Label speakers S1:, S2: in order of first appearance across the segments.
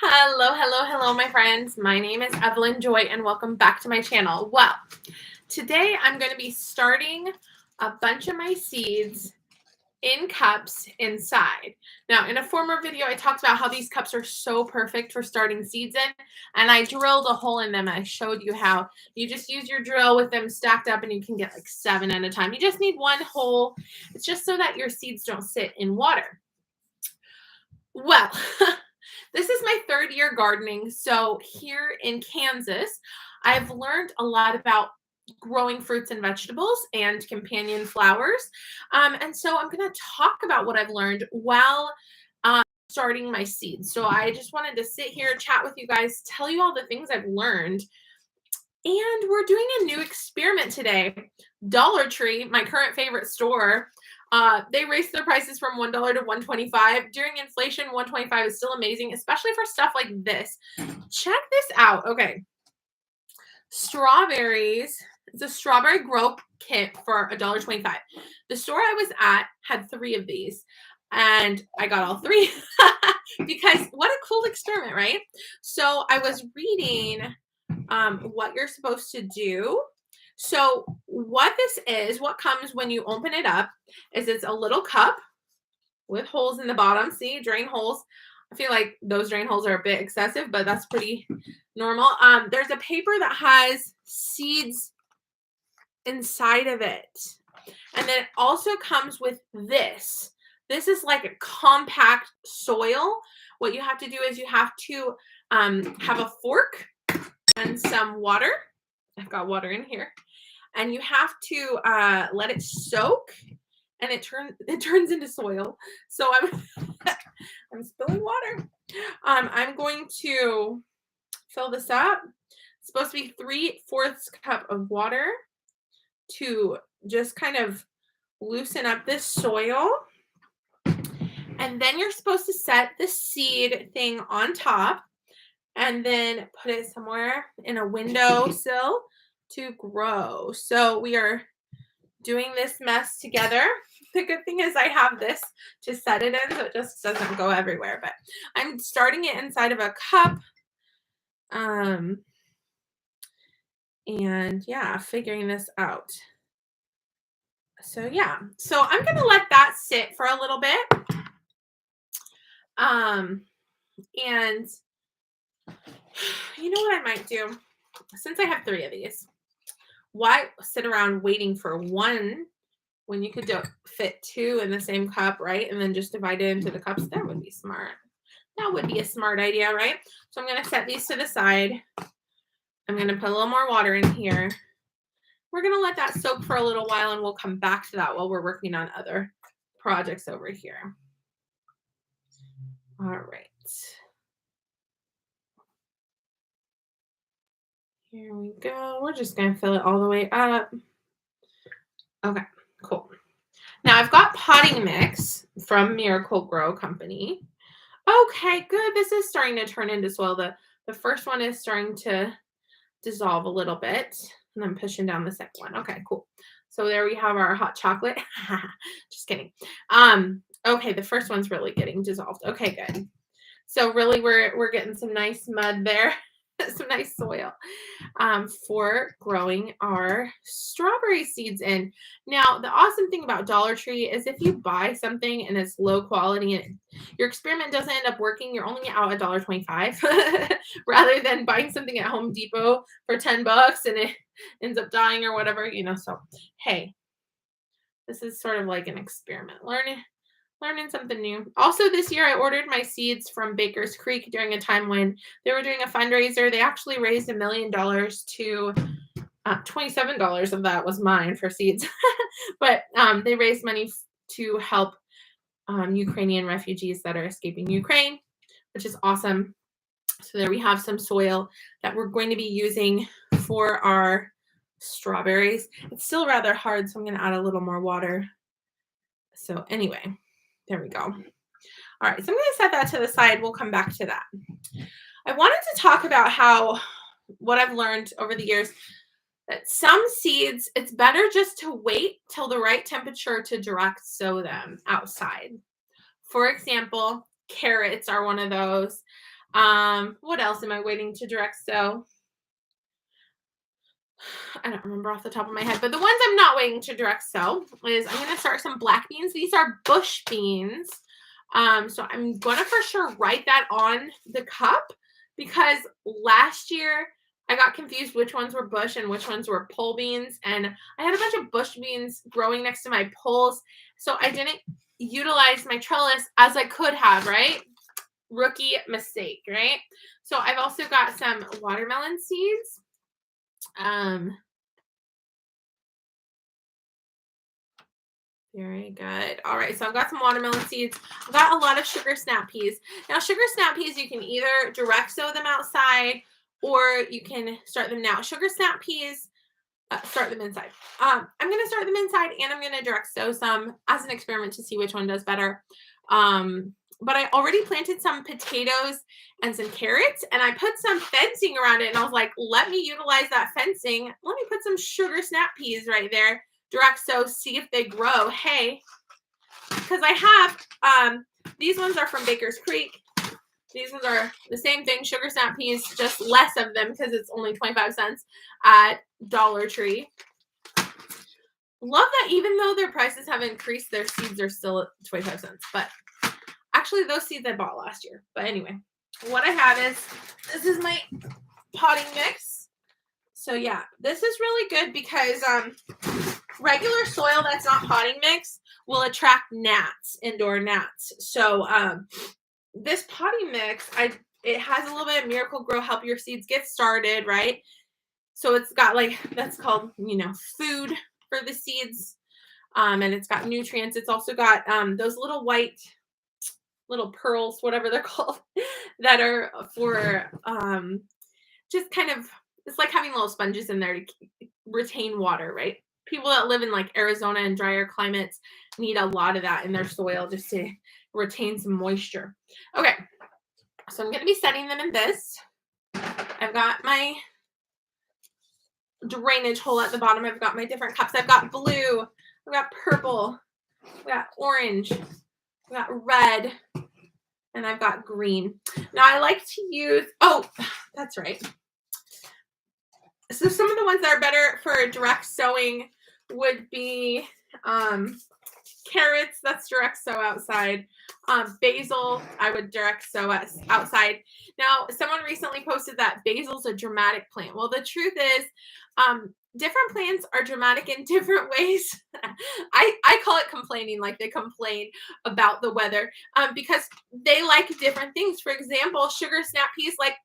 S1: Hello, my friends. My name is Evelyn Joy, and welcome back to my channel. Well, today I'm going to be starting a bunch of my seeds in cups inside. Now, in a former video, I talked about how these cups are so perfect for starting seeds in, and I drilled a hole in them. I showed you how you just use your drill with them stacked up, and you can get like 7 at a time. You just need one hole. It's just so that your seeds don't sit in water. Well, this is my 3rd year gardening. So here in Kansas, I've learned a lot about growing fruits and vegetables and companion flowers. And so I'm going to talk about what I've learned while starting my seeds. So I just wanted to sit here, chat with you guys, tell you all the things I've learned. And we're doing a new experiment today. Dollar Tree, my current favorite store, they raised their prices from $1 to $1.25. During inflation, $1.25 is still amazing, especially for stuff like this. Check this out. Okay. Strawberries. It's a strawberry grow kit for $1.25. The store I was at had 3 of these, and I got all 3 because what a cool experiment, right? So I was reading what you're supposed to do. So what this is, what comes when you open it up, is it's a little cup with holes in the bottom. See, drain holes. I feel like those drain holes are a bit excessive, but that's pretty normal. There's a paper that has seeds inside of it. And then it also comes with this. This is like a compact soil. What you have to do is you have to have a fork and some water. I've got water in here. And you have to let it soak, and it turns into soil. So I'm spilling water. I'm going to fill this up. It's supposed to be 3/4 cup of water to just kind of loosen up this soil. And then you're supposed to set the seed thing on top and then put it somewhere in a windowsill to grow. So we are doing this mess together. The good thing is I have this to set it in so it just doesn't go everywhere, but I'm starting it inside of a cup. And yeah, figuring this out. So yeah, so I'm going to let that sit for a little bit. And you know what I might do? Since I have 3 of these, why sit around waiting for one when you could fit 2 in the same cup, right? And then just divide it into the cups. That would be smart. That would be a smart idea, right? So I'm going to set these to the side. I'm going to put a little more water in here. We're going to let that soak for a little while, and we'll come back to that while we're working on other projects over here. All right. Here we go. We're just going to fill it all the way up. Okay, cool. Now I've got potting mix from Miracle-Gro Company. Okay, good. This is starting to turn into soil. The first one is starting to dissolve a little bit, and I'm pushing down the second one. Okay, cool. So there we have our hot chocolate. Just kidding. Okay, the first one's really getting dissolved. Okay, good. So really we're getting some nice mud there. Some nice soil for growing our strawberry seeds in. Now, the awesome thing about Dollar Tree is if you buy something and it's low quality and your experiment doesn't end up working, you're only out $1.25 rather than buying something at Home Depot for $10 and it ends up dying or whatever, you know. So, hey, this is sort of like an experiment. Learning something new. Also, this year I ordered my seeds from Baker's Creek during a time when they were doing a fundraiser. They actually raised $1 million to $27 of that was mine for seeds. But they raised money to help Ukrainian refugees that are escaping Ukraine, which is awesome. So there we have some soil that we're going to be using for our strawberries. It's still rather hard, so I'm going to add a little more water. So anyway. There we go. All right, so I'm going to set that to the side. We'll come back to that. I wanted to talk about what I've learned over the years, that some seeds, it's better just to wait till the right temperature to direct sow them outside. For example, carrots are one of those. What else am I waiting to direct sew? I don't remember off the top of my head, but the ones I'm not waiting to direct sew is I'm going to start some black beans. These are bush beans. So I'm going to for sure write that on the cup because last year I got confused which ones were bush and which ones were pole beans. And I had a bunch of bush beans growing next to my poles. So I didn't utilize my trellis as I could have, right? Rookie mistake, right? So I've also got some watermelon seeds. Very good. All right, so I've got some watermelon seeds. I've got a lot of sugar snap peas. Now, sugar snap peas, you can either direct sow them outside or you can start them now. Sugar snap peas, start them inside. I'm going to start them inside and I'm going to direct sow some as an experiment to see which one does better. But I already planted some potatoes and some carrots and I put some fencing around it and I was like, let me utilize that fencing. Let me put some sugar snap peas right there. Direct sow, see if they grow. Hey, because I have, these ones are from Baker's Creek. These ones are the same thing, sugar snap peas, just less of them because it's only 25 cents at Dollar Tree. Love that even though their prices have increased, their seeds are still at 25 cents. But actually, those seeds I bought last year. But anyway, what I have is, this is my potting mix. So yeah, this is really good because regular soil that's not potting mix will attract gnats, indoor gnats. So this potting mix, it has a little bit of Miracle Grow, help your seeds get started, right? So it's got like, that's called, food for the seeds. And it's got nutrients. It's also got those little white, little pearls, whatever they're called, that are for just kind of, it's like having little sponges in there to retain water, right? People that live in like Arizona and drier climates need a lot of that in their soil just to retain some moisture. Okay, so I'm going to be setting them in this. I've got my drainage hole at the bottom. I've got my different cups. I've got blue, I've got purple, I've got orange, I've got red, and I've got green. Now I like to use, that's right. So some of the ones that are better for direct sowing would be carrots, that's direct sow outside. Basil, I would direct sow outside. Now, someone recently posted that basil's a dramatic plant. Well, the truth is, different plants are dramatic in different ways. I call it complaining, like they complain about the weather because they like different things. For example, sugar snap peas like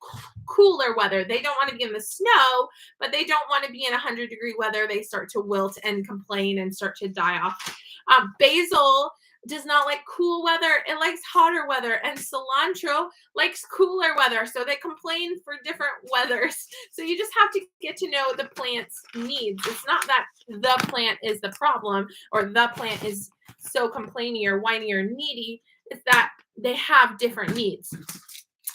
S1: cooler weather. They don't want to be in the snow, but they don't want to be in 100-degree weather. They start to wilt and complain and start to die off. Basil does not like cool weather. It likes hotter weather. And cilantro likes cooler weather. So they complain for different weathers. So you just have to get to know the plant's needs. It's not that the plant is the problem or the plant is so complainy or whiny or needy. It's that they have different needs.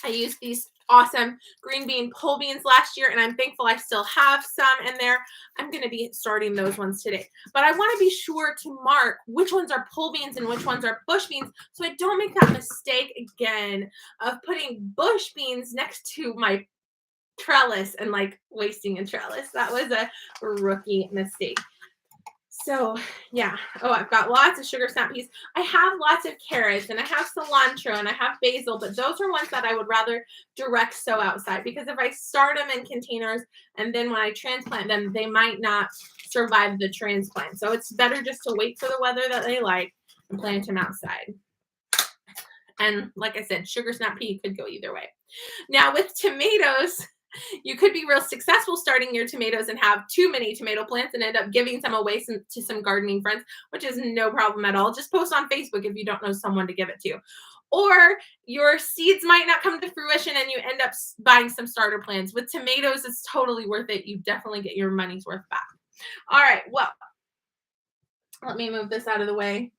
S1: I used these awesome green bean pole beans last year, and I'm thankful I still have some in there. I'm going to be starting those ones today. But I want to be sure to mark which ones are pole beans and which ones are bush beans so I don't make that mistake again of putting bush beans next to my trellis and like wasting a trellis. That was a rookie mistake. So yeah, I've got lots of sugar snap peas. I have lots of carrots and I have cilantro and I have basil, but those are ones that I would rather direct sow outside because if I start them in containers and then when I transplant them, they might not survive the transplant. So it's better just to wait for the weather that they like and plant them outside. And like I said, sugar snap pea could go either way. Now with tomatoes, you could be real successful starting your tomatoes and have too many tomato plants and end up giving some away to some gardening friends, which is no problem at all. Just post on Facebook if you don't know someone to give it to. Or your seeds might not come to fruition and you end up buying some starter plants. With tomatoes, it's totally worth it. You definitely get your money's worth back. All right, well, let me move this out of the way.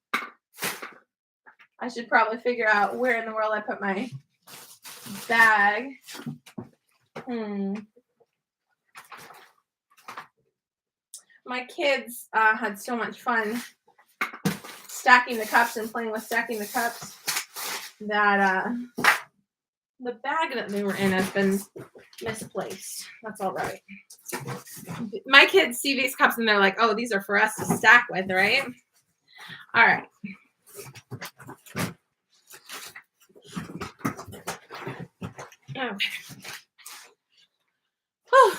S1: I should probably figure out where in the world I put my bag. My kids had so much fun stacking the cups and playing with stacking the cups that the bag that they were in has been misplaced. That's all right. My kids see these cups and they're like, oh, these are for us to stack with, right? All right. Okay. Whew.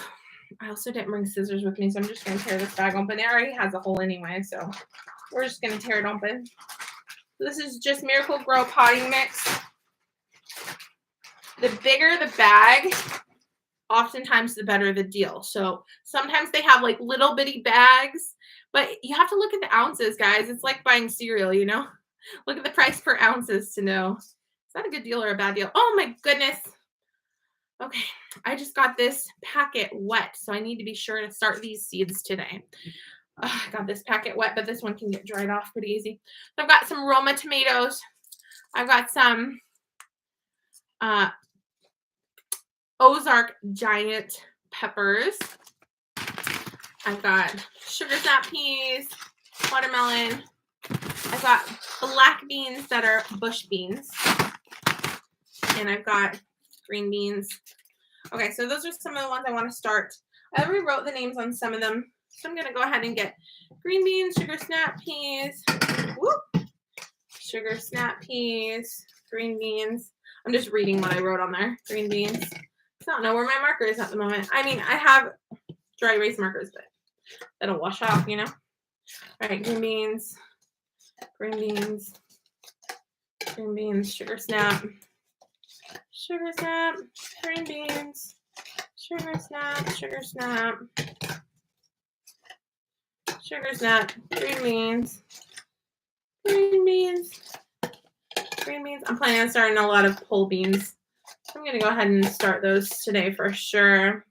S1: I also didn't bring scissors with me, so I'm just going to tear this bag open. It already has a hole anyway, so we're just going to tear it open. This is just Miracle-Gro potting mix. The bigger the bag, oftentimes the better the deal. So sometimes they have like little bitty bags, but you have to look at the ounces, guys. It's like buying cereal, you know? Look at the price per ounces to know, is that a good deal or a bad deal? Oh my goodness. Okay, I just got this packet wet, so I need to be sure to start these seeds today. I got this packet wet, but this one can get dried off pretty easy. So I've got some Roma tomatoes. I've got some Ozark giant peppers. I've got sugar snap peas, watermelon. I've got black beans that are bush beans. And I've got green beans. Okay, so those are some of the ones I want to start. I already wrote the names on some of them. So I'm going to go ahead and get green beans, sugar snap peas. Whoop. Sugar snap peas, green beans. I'm just reading what I wrote on there. Green beans. I don't know where my marker is at the moment. I mean, I have dry erase markers, but that'll wash off, you know? All right, green beans, green beans, green beans, sugar snap, green beans, sugar snap, sugar snap, sugar snap, green beans, green beans, green beans. I'm planning on starting a lot of pole beans. I'm going to go ahead and start those today for sure,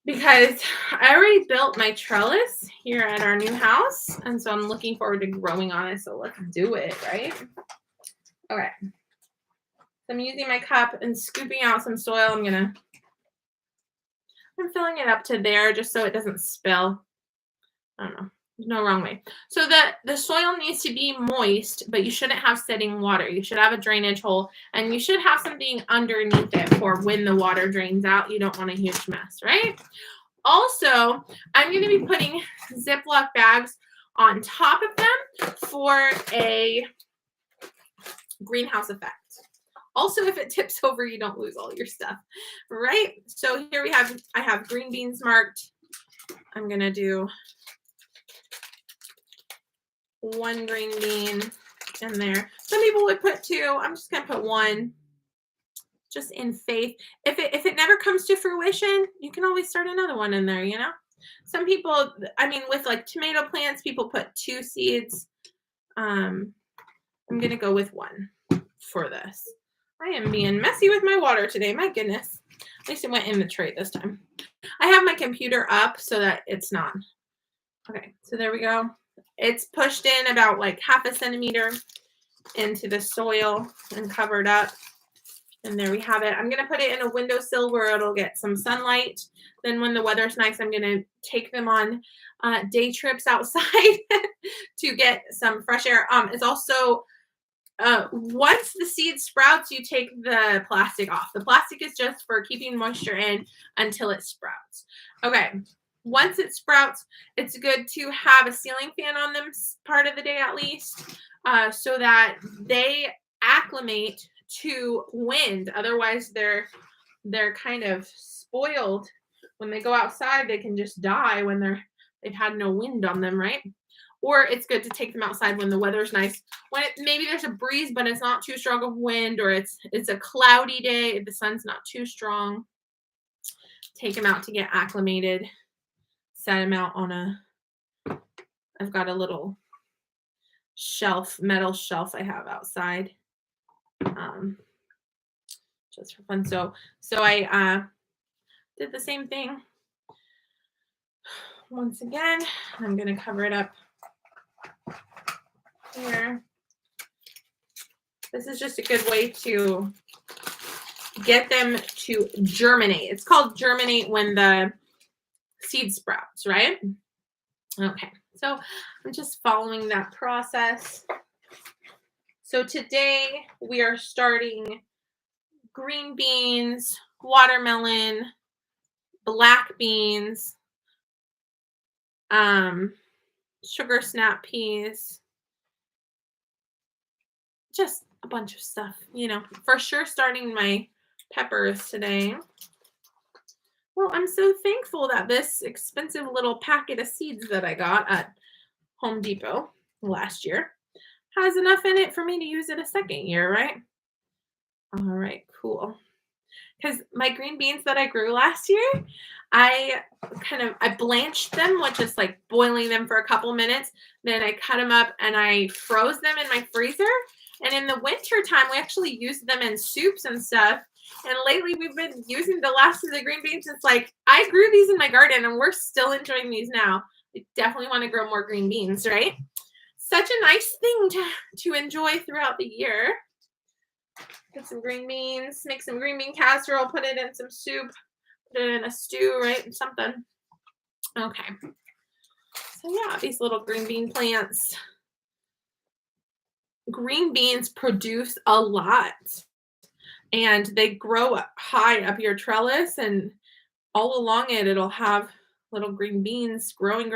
S1: because I already built my trellis here at our new house, and so I'm looking forward to growing on it, so let's do it, right? Okay. So I'm using my cup and scooping out some soil. I'm filling it up to there just so it doesn't spill. I don't know. There's no wrong way. So the soil needs to be moist, but you shouldn't have sitting water. You should have a drainage hole, and you should have something underneath it for when the water drains out. You don't want a huge mess, right? Also, I'm going to be putting Ziploc bags on top of them for a greenhouse effect. Also, if it tips over, you don't lose all your stuff, right? So here I have green beans marked. I'm going to do 1 green bean in there. Some people would put 2. I'm just going to put 1, just in faith. If it never comes to fruition, you can always start another one in there, you know? Some people, I mean, with like tomato plants, people put 2 seeds. I'm going to go with 1 for this. I am being messy with my water today. My goodness. At least it went in the tray this time. I have my computer up so that it's not. Okay, so there we go. It's pushed in about like 1/2 centimeter into the soil and covered up. And there we have it. I'm going to put it in a windowsill where it'll get some sunlight. Then when the weather's nice, I'm going to take them on day trips outside to get some fresh air. It's also, once the seed sprouts, you take the plastic off. The plastic is just for keeping moisture in until it sprouts. Okay. Once it sprouts, it's good to have a ceiling fan on them part of the day at least, so that they acclimate to wind. Otherwise, they're kind of spoiled. When they go outside, they can just die when they've had no wind on them, right? Or it's good to take them outside when the weather's nice. When maybe there's a breeze, but it's not too strong of wind, or it's a cloudy day, the sun's not too strong. Take them out to get acclimated. Set them out on I've got a little metal shelf I have outside, just for fun. So I did the same thing. Once again, I'm going to cover it up here. This is just a good way to get them to germinate. It's called germinate when the seed sprouts, right? Okay, so I'm just following that process. So today we are starting green beans, watermelon, black beans, sugar snap peas, just a bunch of stuff, for sure starting my peppers today. Well, I'm so thankful that this expensive little packet of seeds that I got at Home Depot last year has enough in it for me to use it a second year, right? All right, cool. Because my green beans that I grew last year, I blanched them with just like boiling them for a couple minutes. Then I cut them up and I froze them in my freezer. And in the winter time, we actually used them in soups and stuff. And lately we've been using the last of the green beans. It's like, I grew these in my garden and we're still enjoying these now. I definitely want to grow more green beans, right? Such a nice thing to enjoy throughout the year. Get some green beans, make some green bean casserole, put it in some soup, put it in a stew, right? Something. Okay. So yeah, these little green bean plants. Green beans produce a lot. And they grow high up your trellis, and all along it'll have little green beans growing,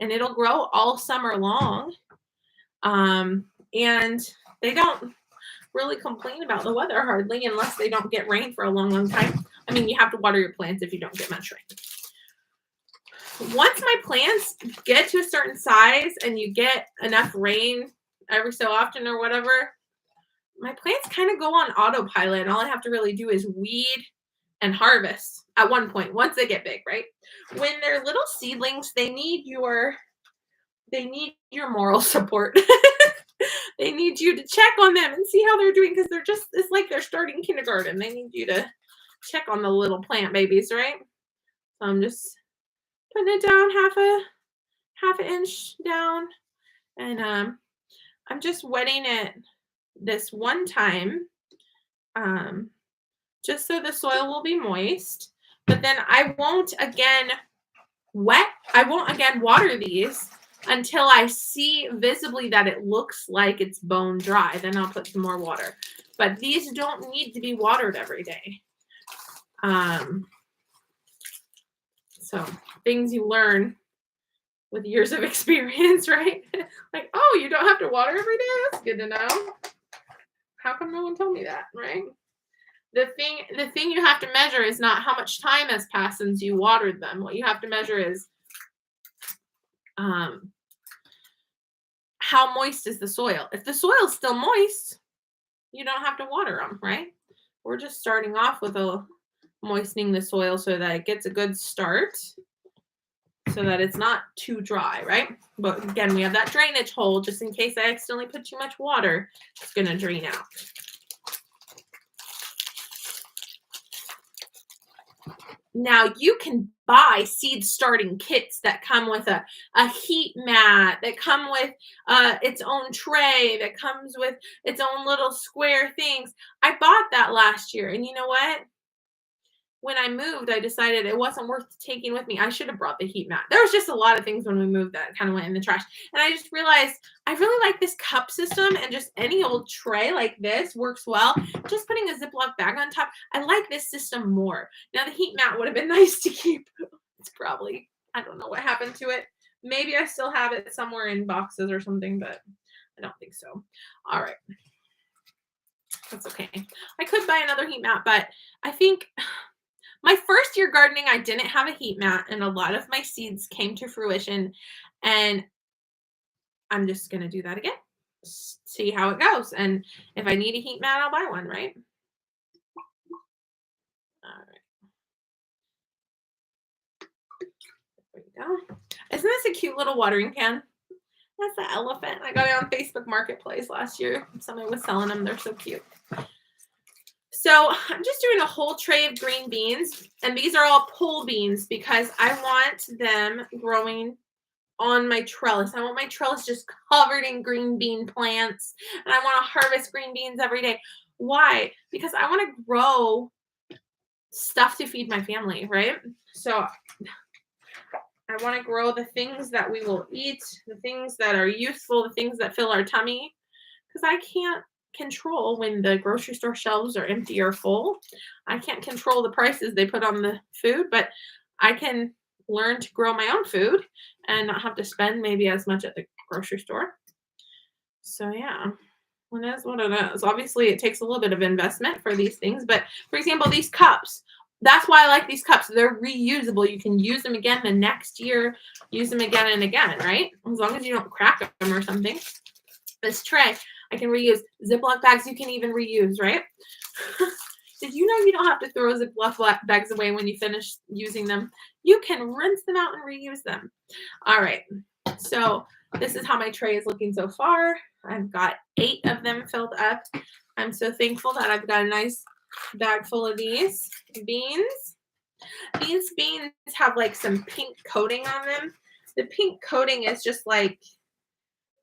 S1: and it'll grow all summer long. And they don't really complain about the weather hardly unless they don't get rain for a long time. I mean, you have to water your plants if you don't get much rain. Once my plants get to a certain size and you get enough rain every so often or whatever, my plants kind of go on autopilot, and all I have to really do is weed and harvest at one point once they get big, right? When they're little seedlings, they need your moral support. They need you to check on them and see how they're doing, because it's like they're starting kindergarten. They need you to check on the little plant babies, right? So I'm just putting it down half an inch down, and I'm just wetting it this one time, just so the soil will be moist. But then I won't again water these until I see visibly that it looks like it's bone dry. Then I'll put some more water. But these don't need to be watered every day. So things you learn with years of experience, right? Like, oh, you don't have to water every day? That's good to know. How come no one told me that, right? The thing you have to measure is not how much time has passed since you watered them. What you have to measure is how moist is the soil. If the soil is still moist, you don't have to water them, right? We're just starting off with moistening the soil so that it gets a good start, so that it's not too dry, right? But again, we have that drainage hole just in case I accidentally put too much water. It's going to drain out. Now you can buy seed starting kits that come with a heat mat, that come with its own tray, that comes with its own little square things. I bought that last year, and you know what? When I moved, I decided it wasn't worth taking with me. I should have brought the heat mat. There was just a lot of things when we moved that kind of went in the trash. And I just realized I really like this cup system, and just any old tray like this works well. Just putting a Ziploc bag on top, I like this system more. Now, the heat mat would have been nice to keep. It's probably, I don't know what happened to it. Maybe I still have it somewhere in boxes or something, but I don't think so. All right. That's okay. I could buy another heat mat, but I think my first year gardening, I didn't have a heat mat, and a lot of my seeds came to fruition, and I'm just going to do that again. See how it goes. And if I need a heat mat, I'll buy one, right? All right. There we go. Isn't this a cute little watering can? That's the elephant. I got it on Facebook Marketplace last year. Somebody was selling them. They're so cute. So I'm just doing a whole tray of green beans, and these are all pole beans because I want them growing on my trellis. I want my trellis just covered in green bean plants, and I want to harvest green beans every day. Why? Because I want to grow stuff to feed my family, right? So I want to grow the things that we will eat, the things that are useful, the things that fill our tummy, because I can't control when the grocery store shelves are empty or full. I can't control the prices they put on the food, but I can learn to grow my own food and not have to spend maybe as much at the grocery store. So yeah, it is what it is. Obviously, it takes a little bit of investment for these things, but for example, these cups. That's why I like these cups. They're reusable. You can use them again the next year, use them again and again, right? As long as you don't crack them or something. This tray, I can reuse. Ziploc bags, you can even reuse, right? Did you know you don't have to throw Ziploc bags away when you finish using them? You can rinse them out and reuse them. All right. So this is how my tray is looking so far. I've got 8 of them filled up. I'm so thankful that I've got a nice bag full of these beans. These beans have like some pink coating on them. The pink coating is just like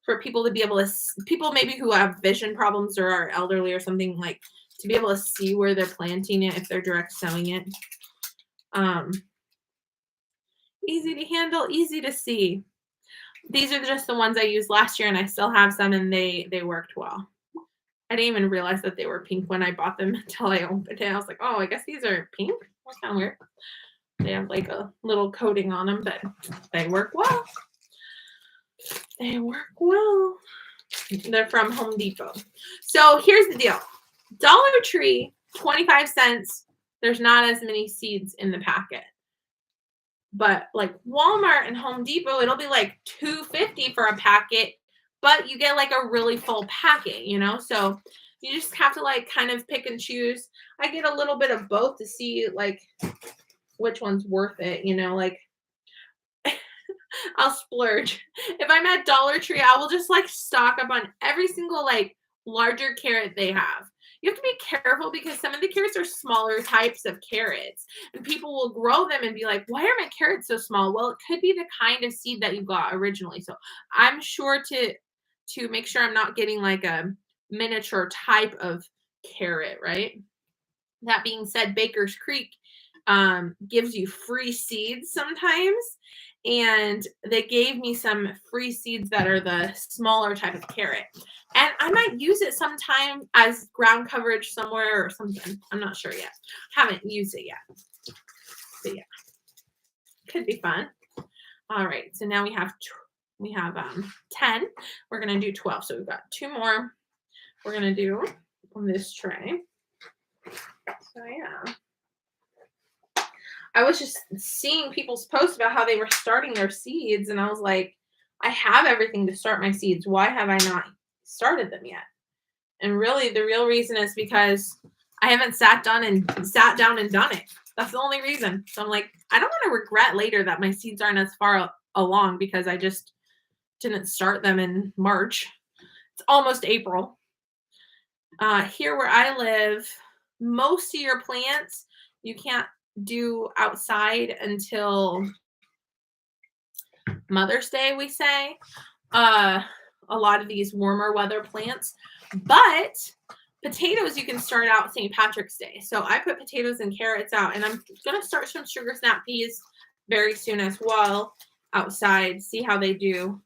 S1: for people to be able to, people maybe who have vision problems or are elderly or something, like to be able to see where they're planting it if they're direct sowing it. Easy to handle, easy to see. These are just the ones I used last year, and I still have some, and they worked well. I didn't even realize that they were pink when I bought them until I opened it. I was like, oh, I guess these are pink. That's kind of weird. They have like a little coating on them, but they work well. They work well. They're from Home Depot. So here's the deal. Dollar Tree, 25 cents. There's not as many seeds in the packet. But like Walmart and Home Depot, it'll be like $2.50 for a packet, but you get like a really full packet, you know? So you just have to like kind of pick and choose. I get a little bit of both to see like which one's worth it, you know, like I'll splurge. If I'm at Dollar Tree, I will just like stock up on every single like larger carrot they have. You have to be careful because some of the carrots are smaller types of carrots, and people will grow them and be like, why are my carrots so small? Well, it could be the kind of seed that you got originally. So I'm sure to make sure I'm not getting like a miniature type of carrot, right? That being said, Baker's Creek gives you free seeds sometimes. And they gave me some free seeds that are the smaller type of carrot. And I might use it sometime as ground coverage somewhere or something. I'm not sure yet. Haven't used it yet. But yeah, could be fun. All right, so now we have 10. We're going to do 12. So we've got 2 more we're going to do on this tray. So yeah. I was just seeing people's posts about how they were starting their seeds, and I was like, I have everything to start my seeds. Why have I not started them yet? And really, the real reason is because I haven't sat down and done it. That's the only reason. So I'm like, I don't want to regret later that my seeds aren't as far along because I just didn't start them in March. It's almost April. Here where I live, most of your plants you can't do outside until Mother's Day, we say. A lot of these warmer weather plants, but potatoes you can start out St. Patrick's Day. So I put potatoes and carrots out, and I'm gonna start some sugar snap peas very soon as well outside, see how they do.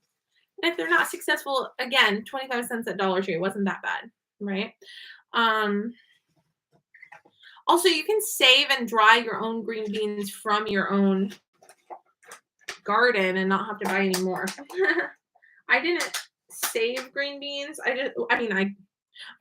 S1: And if they're not successful, again, 25 cents at Dollar Tree, it wasn't that bad, right? Also, you can save and dry your own green beans from your own garden and not have to buy any more. I didn't save green beans. I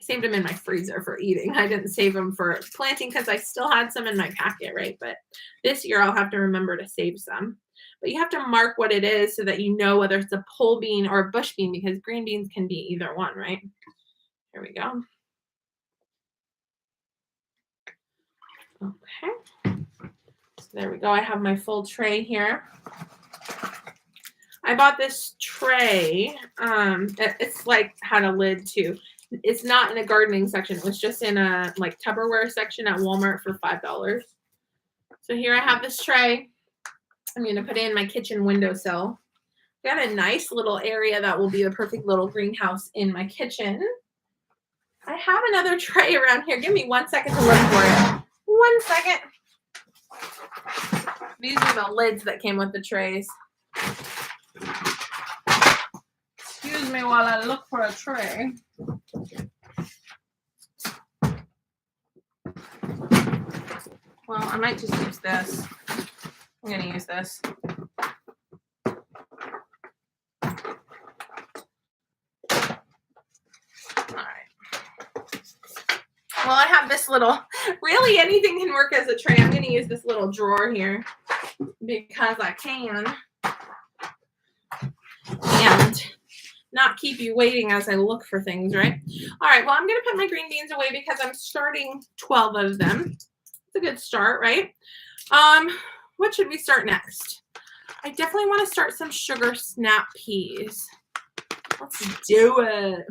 S1: saved them in my freezer for eating. I didn't save them for planting because I still had some in my packet, right? But this year I'll have to remember to save some. But you have to mark what it is so that you know whether it's a pole bean or a bush bean because green beans can be either one, right? Here we go. Okay, so there we go. I have my full tray here. I bought this tray. It's like had a lid too. It's not in a gardening section. It was just in a like Tupperware section at Walmart for $5. So here I have this tray. I'm going to put it in my kitchen windowsill. Got a nice little area that will be the perfect little greenhouse in my kitchen. I have another tray around here. Give me 1 second to look for it. 1 second. These are the lids that came with the trays. Excuse me while I look for a tray. well, I might just use this. I'm going to use this. Well, I have this little, really anything can work as a tray. I'm going to use this little drawer here because I can. And not keep you waiting as I look for things, right? All right, well, I'm going to put my green beans away because I'm starting 12 of them. It's a good start, right? What should we start next? I definitely want to start some sugar snap peas. Let's do it.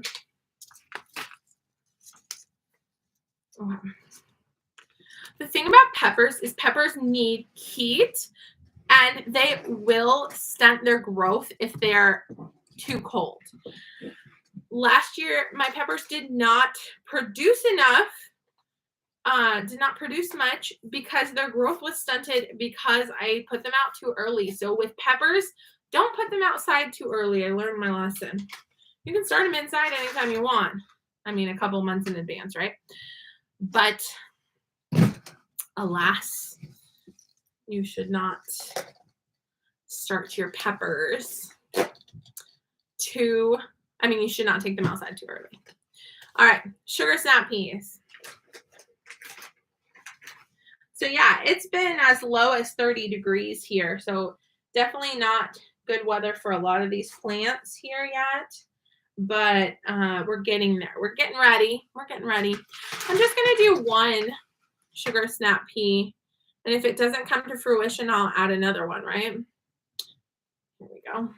S1: The thing about peppers is peppers need heat, and they will stunt their growth if they're too cold. Last year, my peppers did not produce enough, did not produce much because their growth was stunted because I put them out too early. So with peppers, don't put them outside too early. I learned my lesson. You can start them inside anytime you want. I mean, a couple months in advance, right? But alas, you should not start your peppers you should not take them outside too early. All right, sugar snap peas. So yeah, it's been as low as 30 degrees here. So definitely not good weather for a lot of these plants here yet. But we're getting there. We're getting ready. We're getting ready. I'm just going to do one sugar snap pea. And if it doesn't come to fruition, I'll add another one, right? Here we go.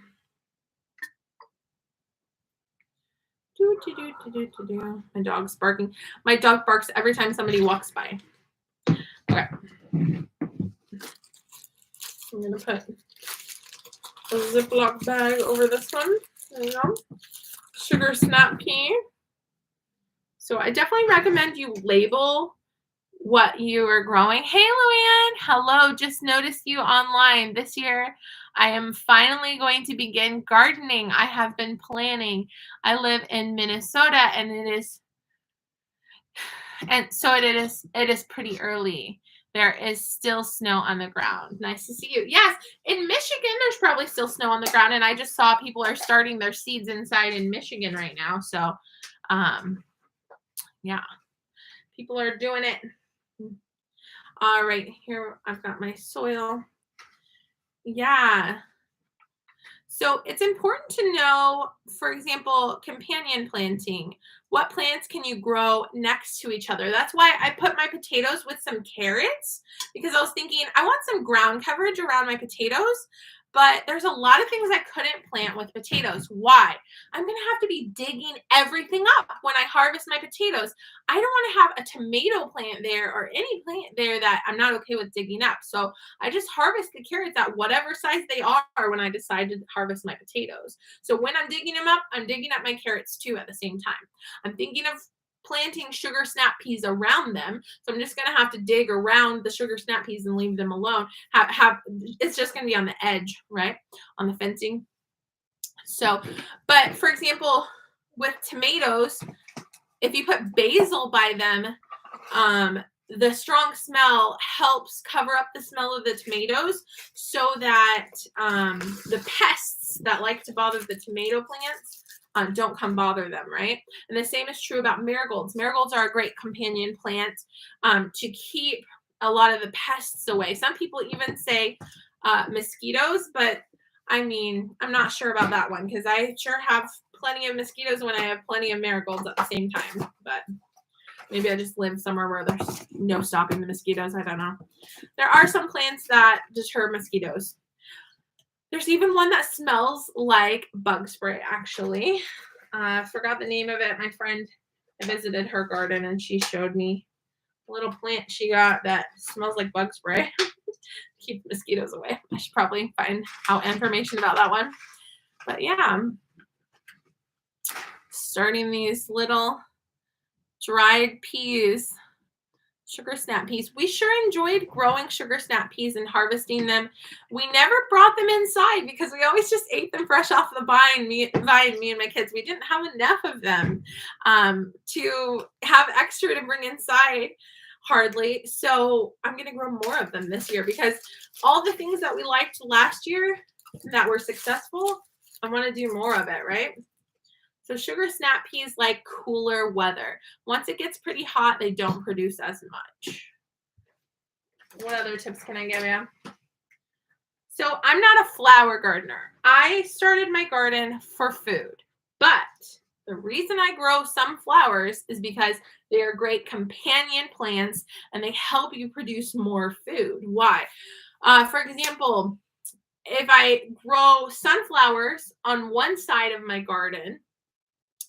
S1: My dog's barking. My dog barks every time somebody walks by. Okay. I'm going to put a Ziploc bag over this one. There you go. Sugar snap pea. So I definitely recommend you label what you are growing. Hey, Luann. Hello. Just noticed you online. This year, I am finally going to begin gardening. I have been planning. I live in Minnesota, and it is pretty early. There is still snow on the ground. Nice to see you. Yes, in Michigan, there's probably still snow on the ground, and I just saw people are starting their seeds inside in Michigan right now. So, yeah, people are doing it. All right, here I've got my soil. Yeah. So it's important to know, for example, companion planting. What plants can you grow next to each other? That's why I put my potatoes with some carrots, because I was thinking I want some ground coverage around my potatoes, but there's a lot of things I couldn't plant with potatoes. Why? I'm going to have to be digging everything up when I harvest my potatoes. I don't want to have a tomato plant there or any plant there that I'm not okay with digging up. So I just harvest the carrots at whatever size they are when I decide to harvest my potatoes. So when I'm digging them up, I'm digging up my carrots too at the same time. I'm thinking of planting sugar snap peas around them. So I'm just going to have to dig around the sugar snap peas and leave them alone. It's just going to be on the edge, right? On the fencing. So, but for example, with tomatoes, if you put basil by them, the strong smell helps cover up the smell of the tomatoes so that the pests that like to bother the tomato plants don't come bother them, right? And the same is true about marigolds. Marigolds are a great companion plant to keep a lot of the pests away. Some people even say mosquitoes, but I mean, I'm not sure about that one because I sure have plenty of mosquitoes when I have plenty of marigolds at the same time. But maybe I just live somewhere where there's no stopping the mosquitoes. I don't know. There are some plants that deter mosquitoes. There's even one that smells like bug spray, actually. I forgot the name of it. My friend, I visited her garden, and she showed me a little plant she got that smells like bug spray. Keep mosquitoes away. I should probably find out information about that one. But yeah, starting these little dried peas, sugar snap peas. We sure enjoyed growing sugar snap peas and harvesting them. We never brought them inside because we always just ate them fresh off the vine, me and my kids. We didn't have enough of them to have extra to bring inside. hardly. So I'm going to grow more of them this year because all the things that we liked last year that were successful, I want to do more of it, right? So sugar snap peas like cooler weather. Once it gets pretty hot, they don't produce as much. What other tips can I give you? So I'm not a flower gardener. I started my garden for food, but the reason I grow some flowers is because they are great companion plants and they help you produce more food. Why? For example, if I grow sunflowers on one side of my garden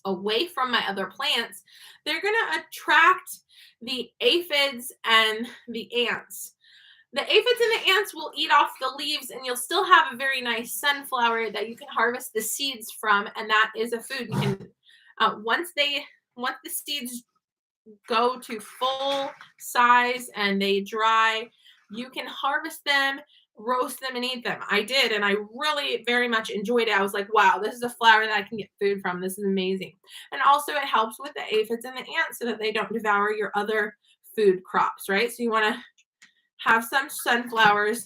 S1: away from my other plants, they're going to attract the aphids and the ants. The aphids and the ants will eat off the leaves and you'll still have a very nice sunflower that you can harvest the seeds from, and that is a food. You can once the seeds go to full size and they dry, you can harvest them, roast them, and eat them. I did, and I really very much enjoyed it. I was like, wow, this is a flower that I can get food from. This is amazing. And also it helps with the aphids and the ants so that they don't devour your other food crops, right? So you want to have some sunflowers.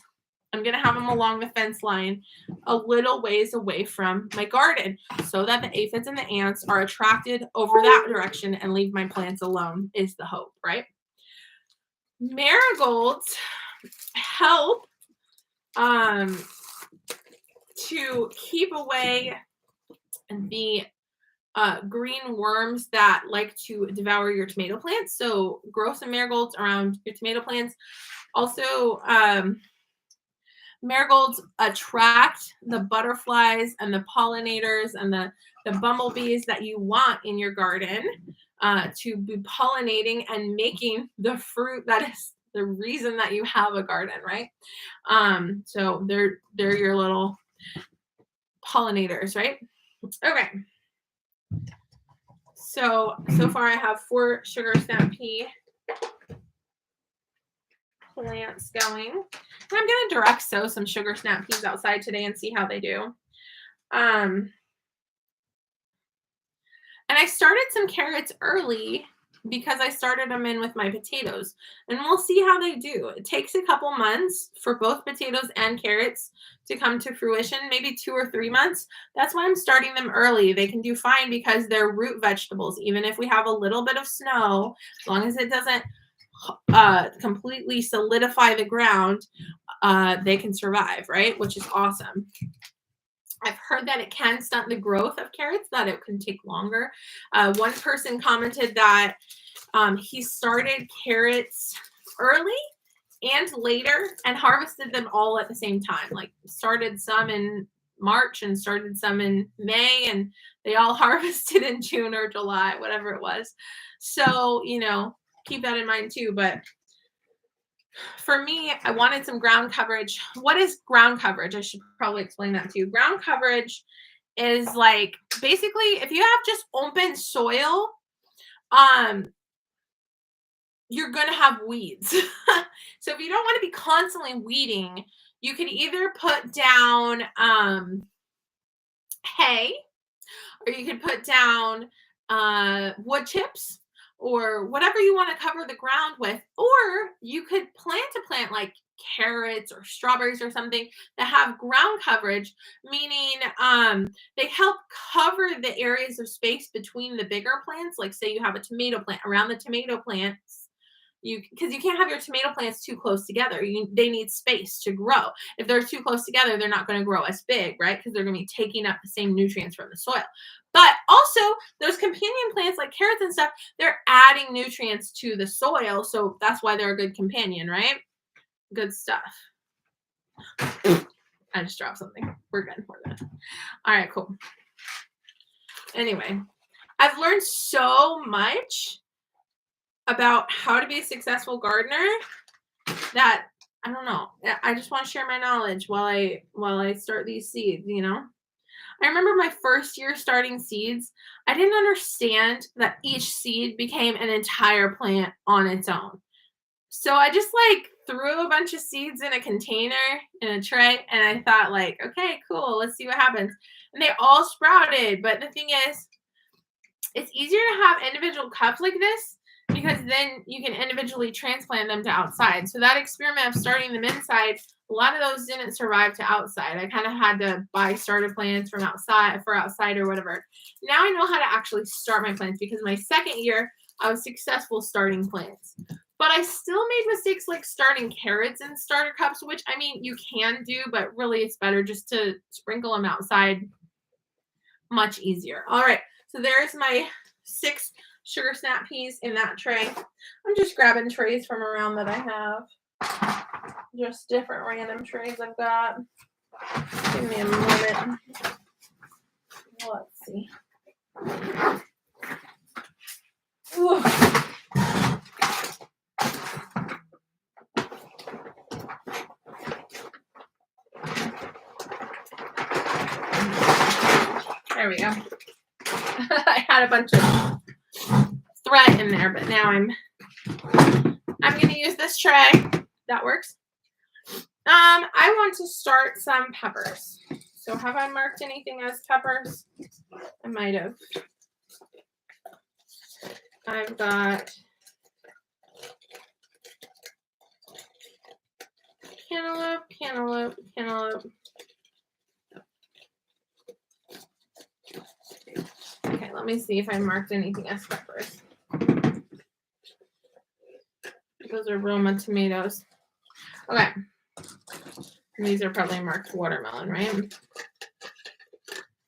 S1: I'm going to have them along the fence line a little ways away from my garden so that the aphids and the ants are attracted over that direction and leave my plants alone is the hope, right? Marigolds help to keep away the green worms that like to devour your tomato plants. So grow some marigolds around your tomato plants. Also, marigolds attract the butterflies and the pollinators and the bumblebees that you want in your garden to be pollinating and making the fruit that is the reason that you have a garden, right? So they're your little pollinators, right? Okay. So far I have 4 sugar snap pea plants going. And I'm going to direct sow some sugar snap peas outside today and see how they do. And I started some carrots early because I started them in with my potatoes, and we'll see how they do. It takes a couple months for both potatoes and carrots to come to fruition, maybe 2 or 3 months. That's why I'm starting them early. They can do fine because they're root vegetables. Even if we have a little bit of snow, as long as it doesn't completely solidify the ground, they can survive, right? Which is awesome. I've heard that it can stunt the growth of carrots, that it can take longer. One person commented that he started carrots early and later and harvested them all at the same time. Like started some in March and started some in May, and they all harvested in June or July, whatever it was. So, keep that in mind too. But for me, I wanted some ground coverage. What is ground coverage? I should probably explain that to you. Ground coverage is like basically if you have just open soil, you're going to have weeds. So if you don't want to be constantly weeding, you can either put down hay, or you can put down wood chips, or whatever you want to cover the ground with. Or you could plant a plant like carrots or strawberries or something that have ground coverage, meaning they help cover the areas of space between the bigger plants. Like say you have a tomato plant, around the tomato plants, because you can't have your tomato plants too close together. They need space to grow. If they're too close together, they're not going to grow as big, right? Because they're going to be taking up the same nutrients from the soil. But also, those companion plants like carrots and stuff, they're adding nutrients to the soil. So that's why they're a good companion, right? Good stuff. I just dropped something. We're good. We're good. All right, cool. Anyway, I've learned so much about how to be a successful gardener that I don't know. I just want to share my knowledge while I start these seeds, I remember my first year starting seeds, I didn't understand that each seed became an entire plant on its own. So I just threw a bunch of seeds in a container, in a tray, and I thought okay, cool, let's see what happens. And they all sprouted. But the thing is, it's easier to have individual cups like this because then you can individually transplant them to outside. So that experiment of starting them inside, a lot of those didn't survive to outside. I kind of had to buy starter plants from outside for outside or whatever. Now I know how to actually start my plants because my second year I was successful starting plants. But I still made mistakes like starting carrots in starter cups, which I mean you can do, but really it's better just to sprinkle them outside. Much easier. All right, so there's my 6 sugar snap peas in that tray. I'm just grabbing trays from around that I have. Just different random trays I've got. Give me a moment. Let's see. Ooh. There we go. I had a bunch of thread in there, but now I'm going to use this tray. That works. I want to start some peppers. So have I marked anything as peppers? I might have. I've got cantaloupe, cantaloupe, cantaloupe. Okay, let me see if I marked anything as peppers. Those are Roma tomatoes. Okay. And these are probably marked watermelon, right?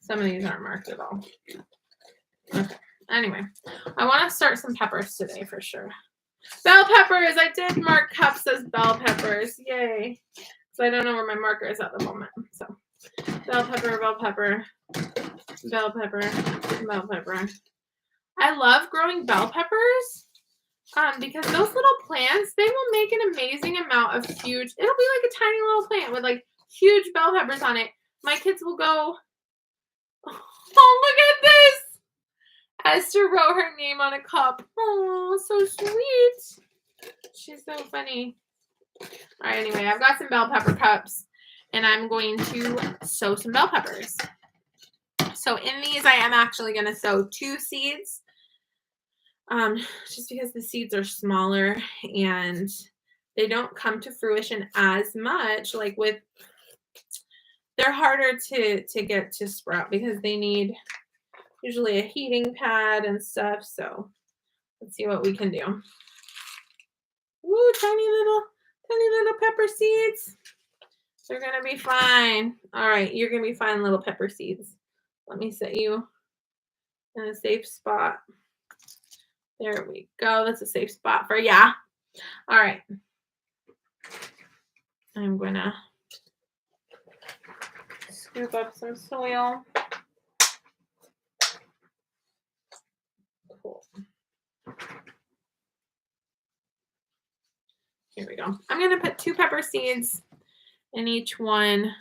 S1: Some of these aren't marked at all. Okay. Anyway, I want to start some peppers today for sure. Bell peppers! I did mark cups as bell peppers. Yay. So I don't know where my marker is at the moment. So bell pepper, bell pepper, bell pepper, bell pepper. I love growing bell peppers because those little plants, they will make an amazing amount of huge, it'll be like a tiny little plant with like huge bell peppers on it. My kids will go, oh, look at this. Esther wrote her name on a cup. Oh, so sweet. She's so funny. All right, anyway, I've got some bell pepper cups, and I'm going to sow some bell peppers. So in these, I am actually going to sow 2 seeds, just because the seeds are smaller and they don't come to fruition as much. Like they're harder to get to sprout because they need usually a heating pad and stuff. So let's see what we can do. Ooh, tiny little pepper seeds. They're going to be fine. All right, you're going to be fine, little pepper seeds. Let me set you in a safe spot. There we go. That's a safe spot for ya. All right. I'm going to scoop up some soil. Cool. Here we go. I'm going to put 2 pepper seeds in each one.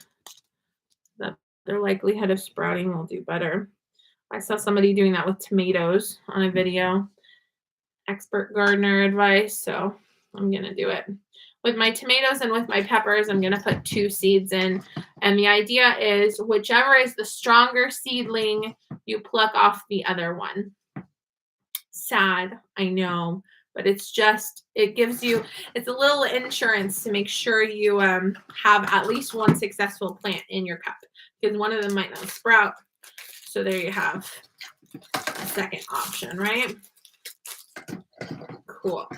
S1: Their likelihood of sprouting will do better. I saw somebody doing that with tomatoes on a video. Expert gardener advice, so I'm going to do it. With my tomatoes and with my peppers, I'm going to put 2 seeds in. And the idea is whichever is the stronger seedling, you pluck off the other one. Sad, I know. But it's just, it gives you, it's a little insurance to make sure you have at least 1 successful plant in your cup. Because one of them might not sprout. So there you have a second option, right? Cool.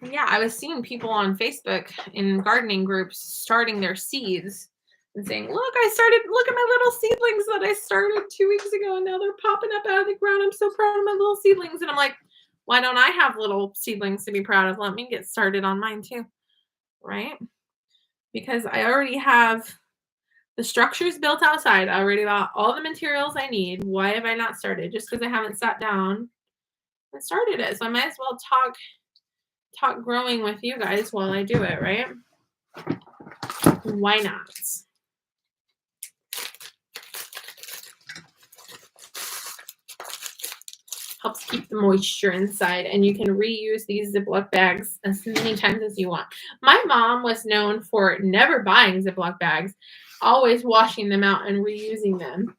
S1: Yeah, I was seeing people on Facebook in gardening groups starting their seeds and saying, look at my little seedlings that I started 2 weeks ago, and now they're popping up out of the ground. I'm so proud of my little seedlings. And I'm like, why don't I have little seedlings to be proud of? Let me get started on mine too, right? Because I already have the structures built outside. I already got all the materials I need. Why have I not started? Just because I haven't sat down and started it. So I might as well talk growing with you guys while I do it, right? Why not? Helps keep the moisture inside, and you can reuse these Ziploc bags as many times as you want. My mom was known for never buying Ziploc bags, always washing them out and reusing them.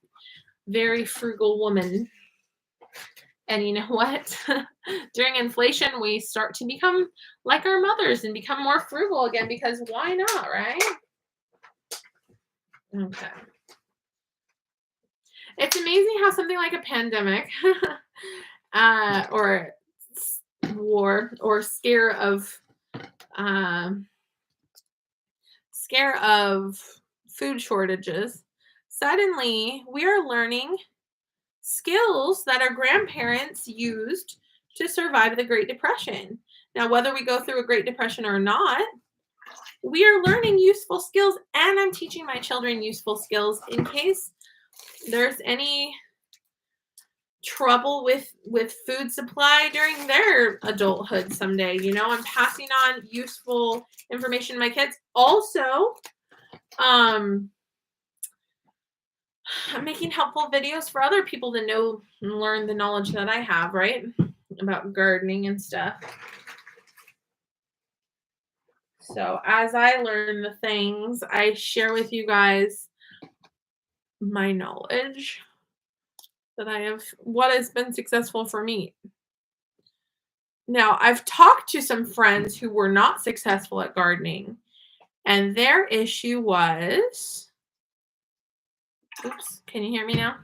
S1: Very frugal woman. And you know what? During inflation, we start to become like our mothers and become more frugal again because why not, right? Okay. It's amazing how something like a pandemic or war or um, scare of food shortages, suddenly we are learning skills that our grandparents used to survive the Great Depression. Now, whether we go through a Great Depression or not, we are learning useful skills, and I'm teaching my children useful skills in case there's any trouble with food supply during their adulthood someday. I'm passing on useful information to my kids. Also, I'm making helpful videos for other people to know and learn the knowledge that I have, right? About gardening and stuff. So as I learn the things, I share with you guys my knowledge that I have, what has been successful for me. Now, I've talked to some friends who were not successful at gardening, and their issue was, oops, can you hear me now?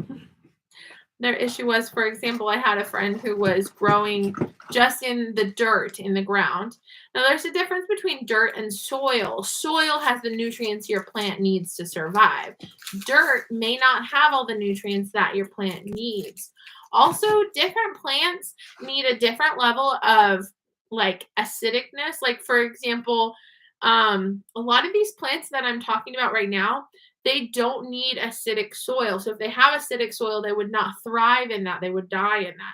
S1: Their issue was, for example, I had a friend who was growing just in the dirt in the ground. Now, there's a difference between dirt and soil. Soil has the nutrients your plant needs to survive. Dirt may not have all the nutrients that your plant needs. Also, different plants need a different level of like acidicness. Like, for example, a lot of these plants that I'm talking about right now, they don't need acidic soil. So if they have acidic soil, they would not thrive in that. They would die in that.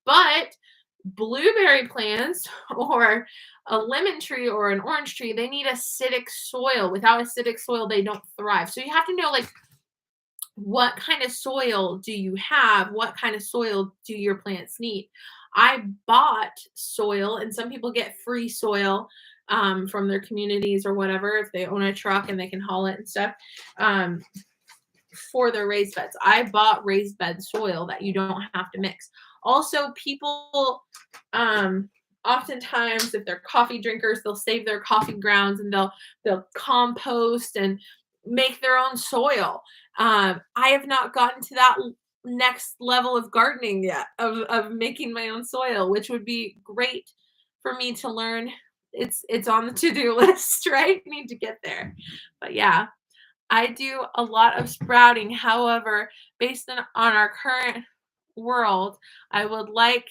S1: But blueberry plants or a lemon tree or an orange tree, they need acidic soil. Without acidic soil, they don't thrive. So you have to know, like, what kind of soil do you have? What kind of soil do your plants need? I bought soil, and some people get free soil from their communities or whatever if they own a truck and they can haul it and stuff for their raised beds. I bought raised bed soil that you don't have to mix. Also, people oftentimes, if they're coffee drinkers, they'll save their coffee grounds and they'll compost and make their own soil. I have not gotten to that next level of gardening yet, of making my own soil, which would be great for me to learn. It's on the to-do list, right? Need to get there. But yeah, I do a lot of sprouting. However, based on our current world, I would like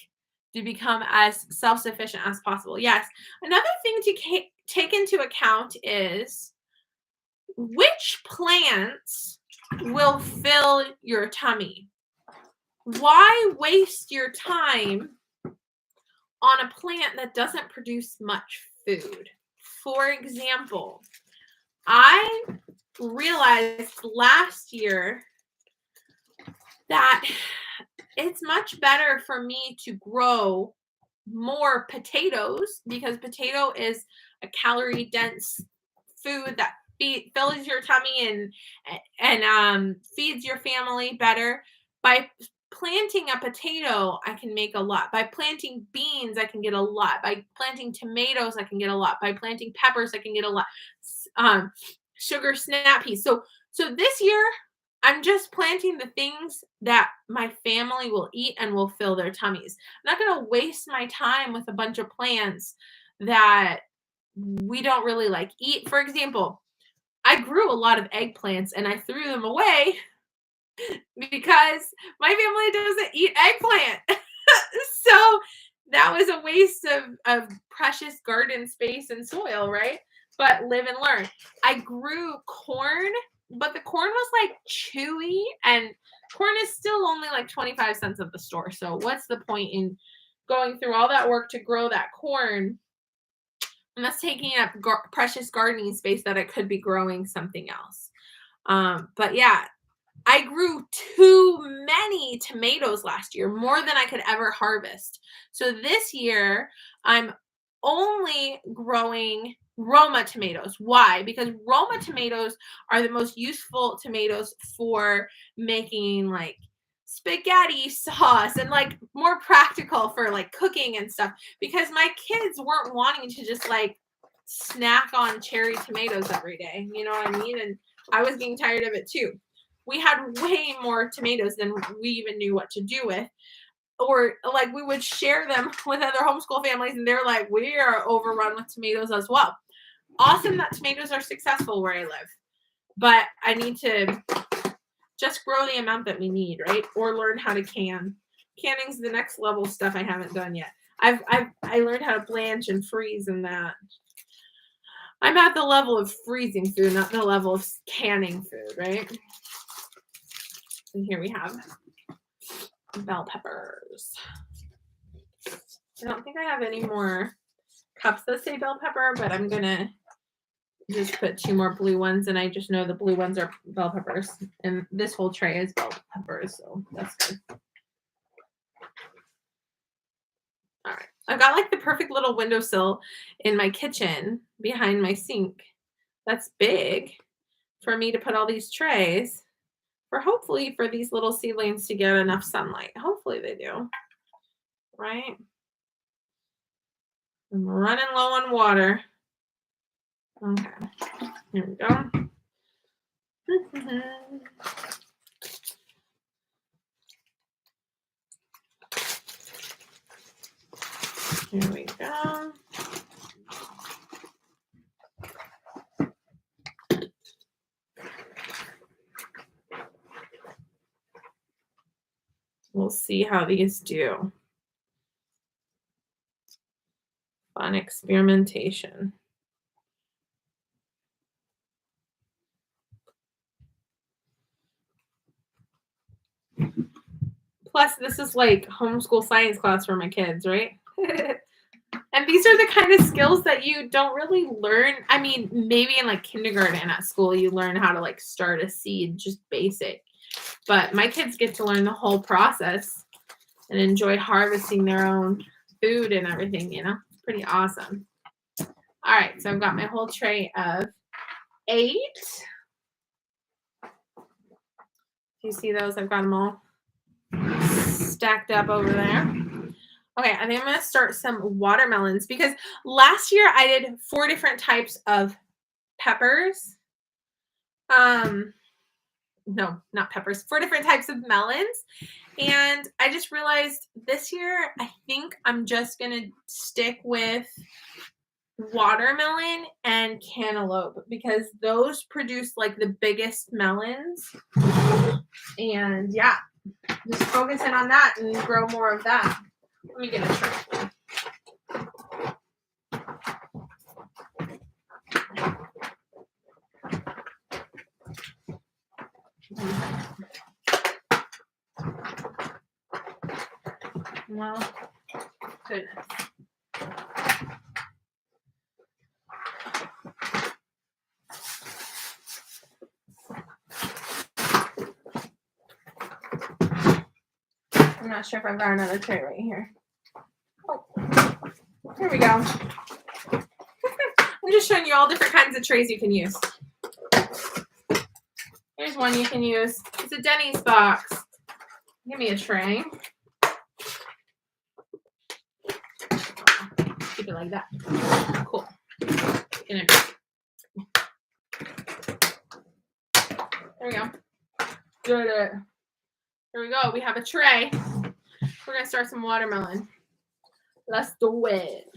S1: to become as self-sufficient as possible. Yes. Another thing to take into account is which plants will fill your tummy. Why waste your time on a plant that doesn't produce much food? For example, I realized last year that it's much better for me to grow more potatoes because potato is a calorie dense food that fills your tummy and feeds your family better. By planting a potato, I can make a lot. By planting beans, I can get a lot. By planting tomatoes, I can get a lot. By planting peppers, I can get a lot. Sugar snap peas. So this year, I'm just planting the things that my family will eat and will fill their tummies. I'm not going to waste my time with a bunch of plants that we don't really like eat. For example, I grew a lot of eggplants and I threw them away because my family doesn't eat eggplant. So that was a waste of precious garden space and soil, right? But live and learn. I grew corn, but the corn was like chewy, and corn is still only like 25 cents at the store. So what's the point in going through all that work to grow that corn? And that's taking up precious gardening space that I could be growing something else. But yeah, I grew too many tomatoes last year, more than I could ever harvest. So this year, I'm only growing Roma tomatoes. Why? Because Roma tomatoes are the most useful tomatoes for making like spaghetti sauce and like more practical for like cooking and stuff, because my kids weren't wanting to just like snack on cherry tomatoes every day. You know what I mean? And I was getting tired of it too. We had way more tomatoes than we even knew what to do with. Or like we would share them with other homeschool families, and they're like, we are overrun with tomatoes as well. Awesome that tomatoes are successful where I live, but I need to just grow the amount that we need, right? Or learn how to can. Canning's the next level stuff I haven't done yet. I learned how to blanch and freeze and that. I'm at the level of freezing food, not the level of canning food, right? And here we have bell peppers. I don't think I have any more cups that say bell pepper, but I'm gonna just put 2 more blue ones, and I just know the blue ones are bell peppers, and this whole tray is bell peppers, so that's good. All right, I've got like the perfect little windowsill in my kitchen behind my sink. That's big for me to put all these trays, for hopefully for these little seedlings to get enough sunlight. Hopefully they do, right? I'm running low on water. Okay, here we go. Here we go. We'll see how these do. Fun experimentation. Plus, this is like homeschool science class for my kids, right? And these are the kind of skills that you don't really learn. I mean, maybe in like kindergarten at school, you learn how to like start a seed, just basic. But my kids get to learn the whole process and enjoy harvesting their own food and everything, you know? It's pretty awesome. All right, so I've got my whole tray of 8. Do you see those? I've got them all stacked up over there. Okay, I think I'm going to start some watermelons, because last year I did 4 different types of peppers. No, not peppers, 4 different types of melons. And I just realized this year, I think I'm just going to stick with watermelon and cantaloupe, because those produce like the biggest melons. And yeah, just focus in on that and grow more of that. Let me get a tray. Well, goodness. I'm not sure if I've got another tray right here. Oh, here we go. I'm just showing you all different kinds of trays you can use. Here's one you can use. It's a Denny's box. Give me a tray. Keep it like that. Cool. There we go. Good. Here we go. We have a tray. We're going to start some watermelon. Let's do it.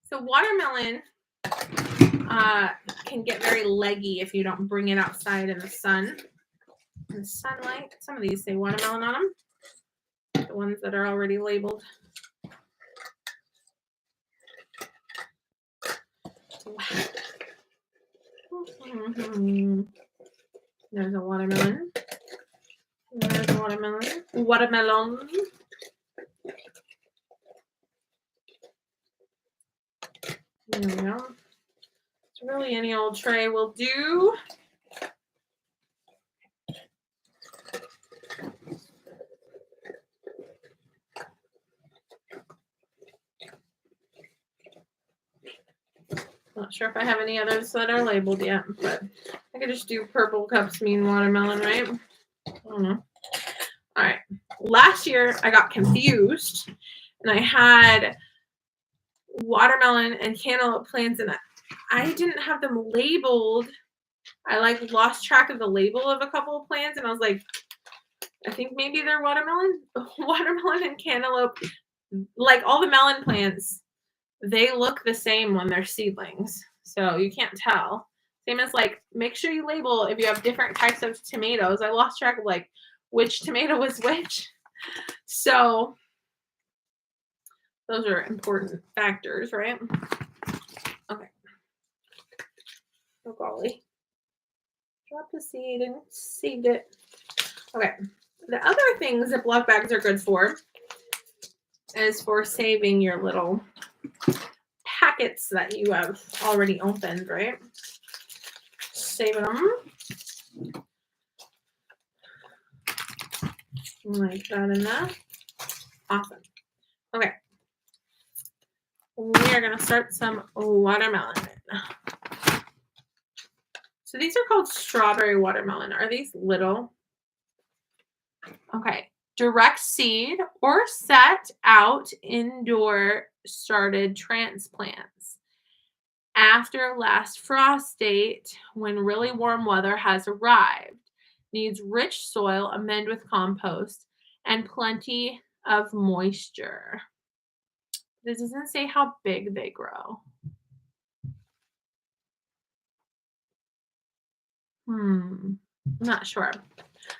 S1: So watermelon can get very leggy if you don't bring it outside in the sun. In the sunlight. Some of these say watermelon on them. The ones that are already labeled. There's a watermelon. There's a watermelon. Watermelon. There we go. It's really any old tray will do. Not sure if I have any others that are labeled yet, but I could just do purple cups mean watermelon, right? don't know. All right. Last year, I got confused, and I had watermelon and cantaloupe plants, and I didn't have them labeled. I like lost track of the label of a couple of plants, and I was like, I think maybe they're watermelon and cantaloupe. Like all the melon plants, they look the same when they're seedlings, so you can't tell. Same as like, make sure you label if you have different types of tomatoes. I lost track of like which tomato was which. So those are important factors, right? Okay. Oh golly. Dropped the seed and saved it. Okay. The other things that Ziploc bags are good for is for saving your little packets that you have already opened, right? Saving them. Like that in there. Awesome. Okay. We are going to start some watermelon. So these are called strawberry watermelon. Are these little? Okay. Direct seed or set out indoor started transplants. After last frost date, when really warm weather has arrived, needs rich soil, amend with compost, and plenty of moisture. This doesn't say how big they grow. I'm not sure.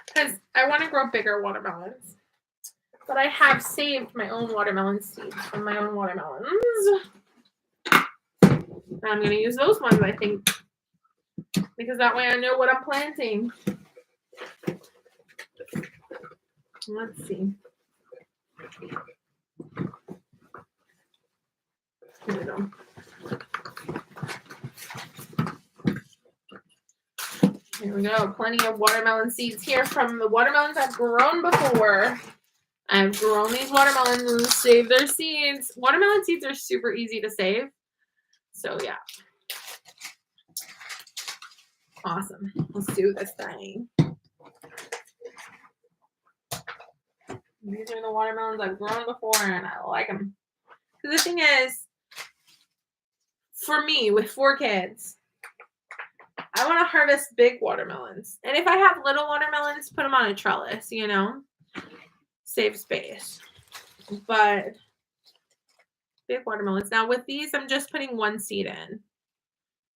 S1: Because I want to grow bigger watermelons. But I have saved my own watermelon seeds from my own watermelons. And I'm going to use those ones, I think. Because that way I know what I'm planting. Let's see. Here we go. Here we go. Plenty of watermelon seeds here from the watermelons I've grown before. I've grown these watermelons and saved their seeds. Watermelon seeds are super easy to save. So yeah. Awesome. Let's do this thing. These are the watermelons I've grown before and I like them. The thing is, for me, with 4 kids, I want to harvest big watermelons. And if I have little watermelons, put them on a trellis, you know? Save space. But big watermelons. Now with these, I'm just putting 1 seed in.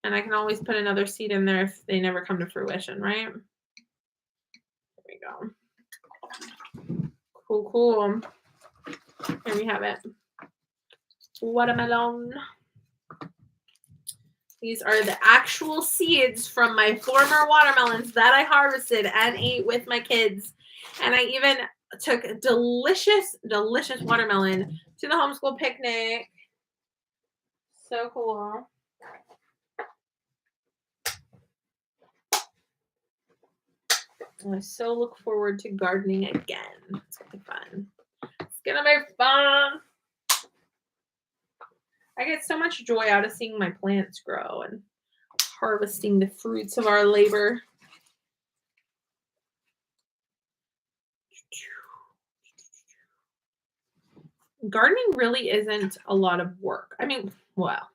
S1: And I can always put another seed in there if they never come to fruition, right? There we go. Cool, cool. Here we have it. Watermelon. These are the actual seeds from my former watermelons that I harvested and ate with my kids. And I even took a delicious, delicious watermelon to the homeschool picnic. So cool. I so look forward to gardening again. It's going to be fun. It's going to be fun. I get so much joy out of seeing my plants grow and harvesting the fruits of our labor. Gardening really isn't a lot of work. I mean, well,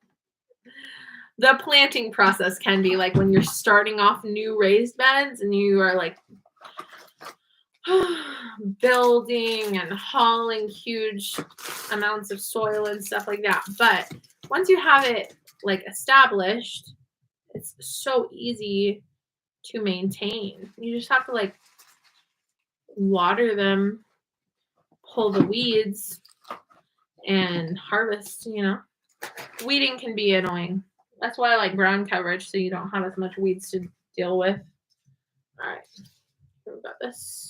S1: the planting process can be like when you're starting off new raised beds and you are like building and hauling huge amounts of soil and stuff like that. But once you have it like established, it's so easy to maintain. You just have to like water them, pull the weeds, and harvest, you know. Weeding can be annoying. That's why I like ground coverage, so you don't have as much weeds to deal with. All right, here we got this.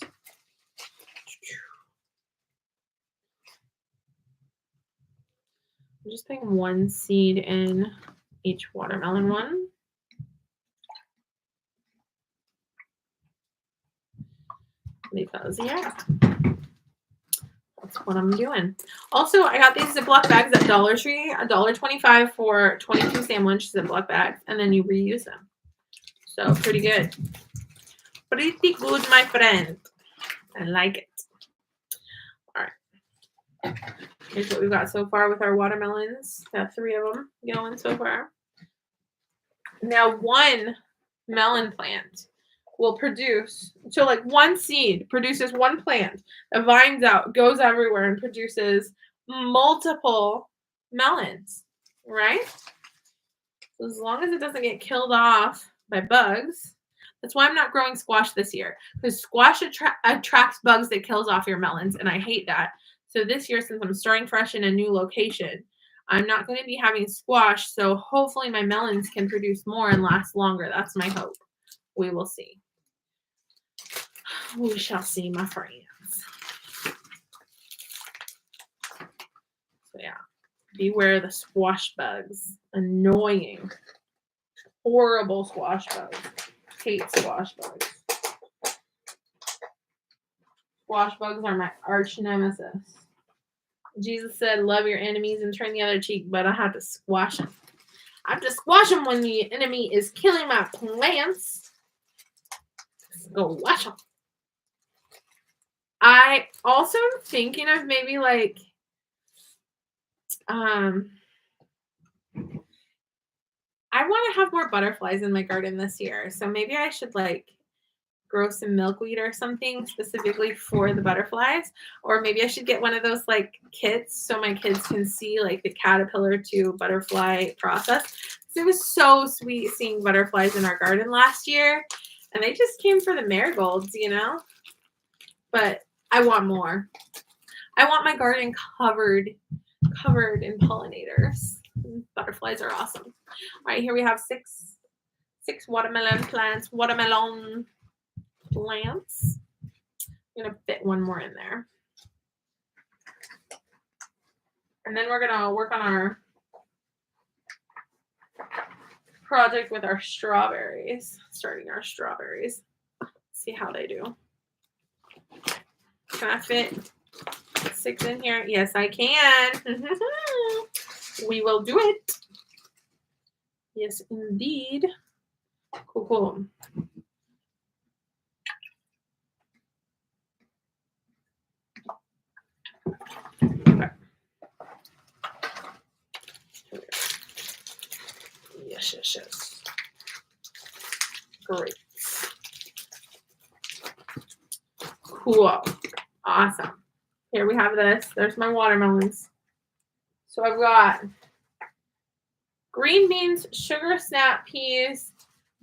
S1: I'm just putting 1 seed in each watermelon one. Because, yeah, that's what I'm doing. Also, I got these Ziploc bags at Dollar Tree, $1.25 for 22 sandwich Ziploc bags, and then you reuse them. So, pretty good. Pretty good, my friend. I like it. All right. Here's what we've got so far with our watermelons. Got 3 of them going so far. Now, one melon plant will produce, so like one seed produces one plant that vines out, goes everywhere, and produces multiple melons, right? So as long as it doesn't get killed off by bugs. That's why I'm not growing squash this year, because squash attracts bugs that kills off your melons, and I hate that. So this year, since I'm starting fresh in a new location, I'm not going to be having squash, so hopefully my melons can produce more and last longer. That's my hope. We will see. We shall see, my friends. So yeah, beware the squash bugs. Annoying. Horrible squash bugs. Hate squash bugs. Squash bugs are my arch nemesis. Jesus said, love your enemies and turn the other cheek, but I have to squash them. I have to squash them when the enemy is killing my plants. Squash them. I also am thinking of maybe like, I want to have more butterflies in my garden this year. So maybe I should like grow some milkweed or something specifically for the butterflies. Or maybe I should get one of those like kits so my kids can see like the caterpillar to butterfly process. It was so sweet seeing butterflies in our garden last year. And they just came for the marigolds, you know? But I want more. I want my garden covered in pollinators. Butterflies are awesome. All right, here we have six watermelon plants. I'm gonna fit one more in there. And then we're gonna work on our project with our strawberries. Starting our strawberries. See how they do. Can I fit 6 in here? Yes, I can. We will do it. Yes, indeed. Cool. Okay. Yes. Great. Cool. Awesome. Here we have this. There's my watermelons. So I've got green beans, sugar snap peas,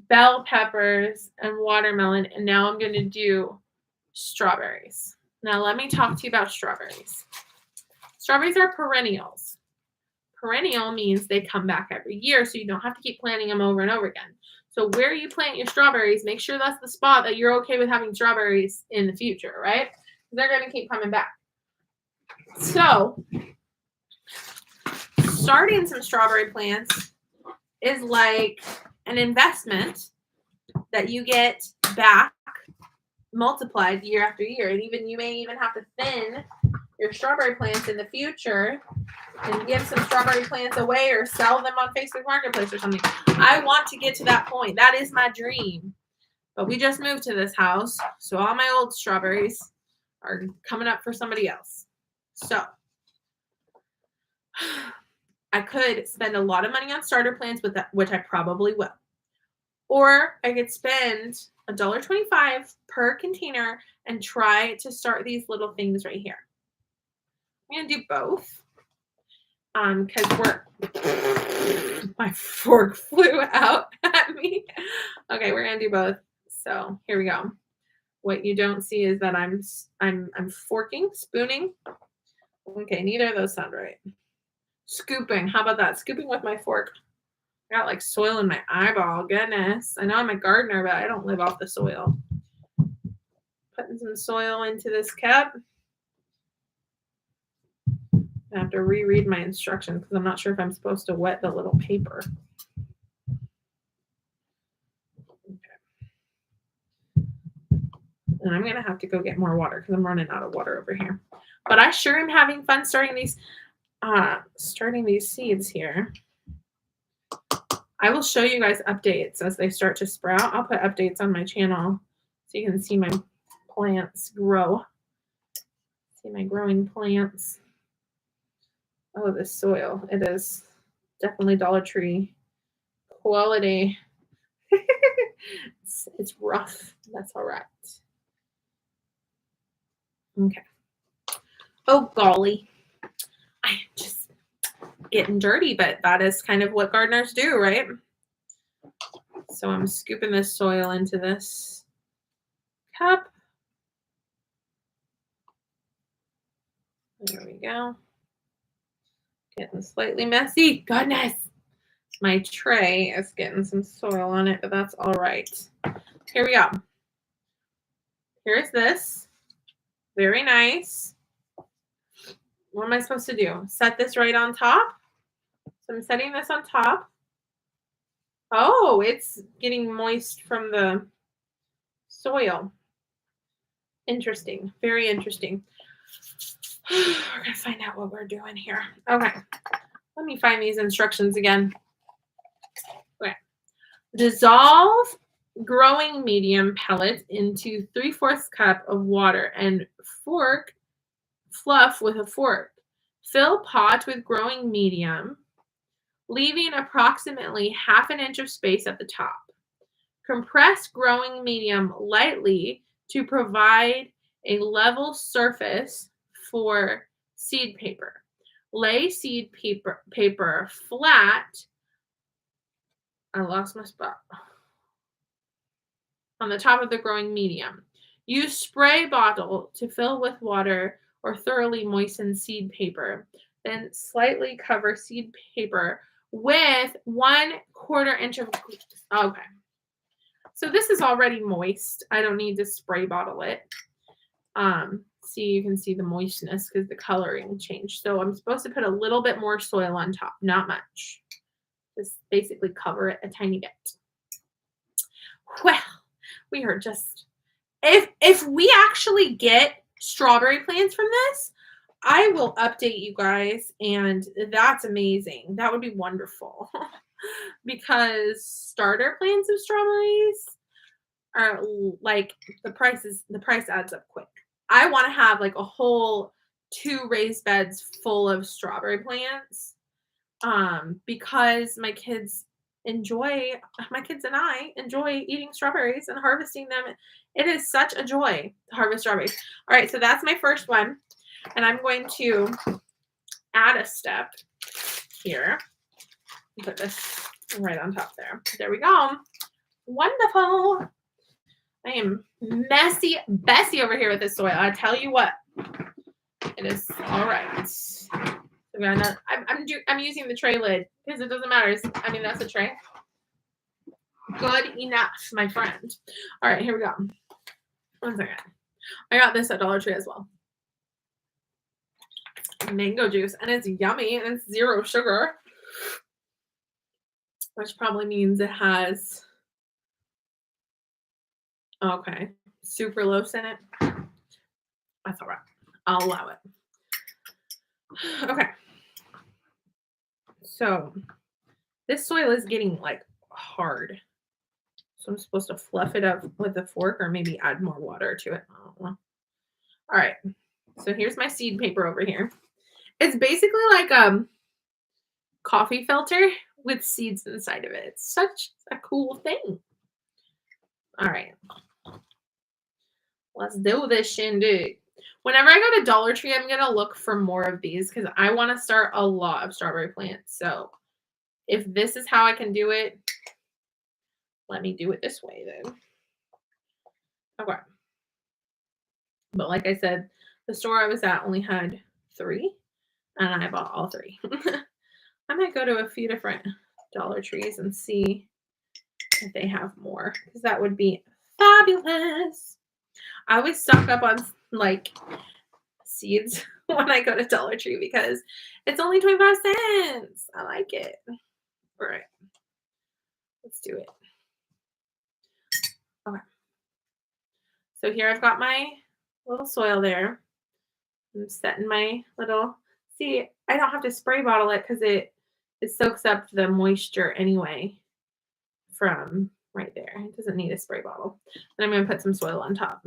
S1: bell peppers, and watermelon. And now I'm going to do strawberries. Now let me talk to you about strawberries. Strawberries are perennials. Perennial means they come back every year, so you don't have to keep planting them over and over again. So where you plant your strawberries, make sure that's the spot that you're okay with having strawberries in the future, right? They're going to keep coming back. So starting some strawberry plants is like an investment that you get back multiplied year after year. And even you may even have to thin your strawberry plants in the future and give some strawberry plants away or sell them on Facebook Marketplace or something. I want to get to that point. That is my dream. But we just moved to this house, so all my old strawberries are coming up for somebody else. So I could spend a lot of money on starter plants with that, which I probably will. Or I could spend $1.25 per container and try to start these little things right here. I'm going to do both. Because my fork flew out at me. Okay, we're going to do both. So here we go. What you don't see is that I'm forking, spooning. Okay, neither of those sound right. Scooping. How about that? Scooping with my fork. I got like soil in my eyeball. Goodness. I know I'm a gardener, but I don't live off the soil. Putting some soil into this cup. I have to reread my instructions because I'm not sure if I'm supposed to wet the little paper. Okay. And I'm going to have to go get more water because I'm running out of water over here. But I sure am having fun starting these seeds here. I will show you guys updates as they start to sprout. I'll put updates on my channel so you can see my plants grow. See my growing plants. Oh, this soil. It is definitely Dollar Tree quality. It's rough. That's all right. Okay. Oh, golly. I'm just getting dirty, but that is kind of what gardeners do, right? So I'm scooping this soil into this cup. There we go. Getting slightly messy. Goodness. My tray is getting some soil on it, but that's all right. Here we go. Here's this. Very nice. What am I supposed to do? Set this right on top. So I'm setting this on top. Oh, it's getting moist from the soil. Interesting. Very interesting. We're going to find out what we're doing here. Okay. Let me find these instructions again. Okay. Dissolve growing medium pellets into 3/4 cup of water and fluff with a fork. Fill pot with growing medium, leaving approximately 1/2 inch of space at the top. Compress growing medium lightly to provide a level surface for seed paper. Lay seed paper flat. I lost my spot. On the top of the growing medium. Use spray bottle to fill with water or thoroughly moisten seed paper. Then slightly cover seed paper with 1/4 inch of, okay. So this is already moist. I don't need to spray bottle it. See, you can see the moistness because the coloring changed. So I'm supposed to put a little bit more soil on top, not much. Just basically cover it a tiny bit. Well, we are just, if we actually get strawberry plants from this, I will update you guys, and that's amazing. That would be wonderful. Because starter plants of strawberries are like the price adds up quick. I want to have like a whole 2 raised beds full of strawberry plants because my kids and I enjoy eating strawberries and harvesting them. It is such a joy to harvest strawberries. All right, so that's my first one, and I'm going to add a step here. Put this right on top there. There we go. Wonderful. I am messy Bessie over here with this soil. I tell you what, it is all right. So I'm using the tray lid because it doesn't matter. I mean, that's a tray. Good enough, my friend. All right, here we go. 1 second. I got this at Dollar Tree as well. Mango juice, and it's yummy, and it's 0 sugar, which probably means it has sucralose in it. That's all right. I'll allow it. Okay. So this soil is getting like hard. So I'm supposed to fluff it up with a fork or maybe add more water to it. I don't know. All right. So here's my seed paper over here. It's basically like a coffee filter with seeds inside of it. It's such a cool thing. All right. Let's do this shindig. Whenever I go to Dollar Tree, I'm going to look for more of these because I want to start a lot of strawberry plants. So if this is how I can do it, let me do it this way then. Okay. But like I said, the store I was at only had 3, and I bought all 3. I might go to a few different Dollar Trees and see if they have more because that would be fabulous. I always stock up on like seeds when I go to Dollar Tree because it's only 25 cents. I like it. All right. Let's do it. Okay. So here I've got my little soil there. I'm setting my little, see, I don't have to spray bottle it because it soaks up the moisture anyway from right there. It doesn't need a spray bottle. And I'm going to put some soil on top.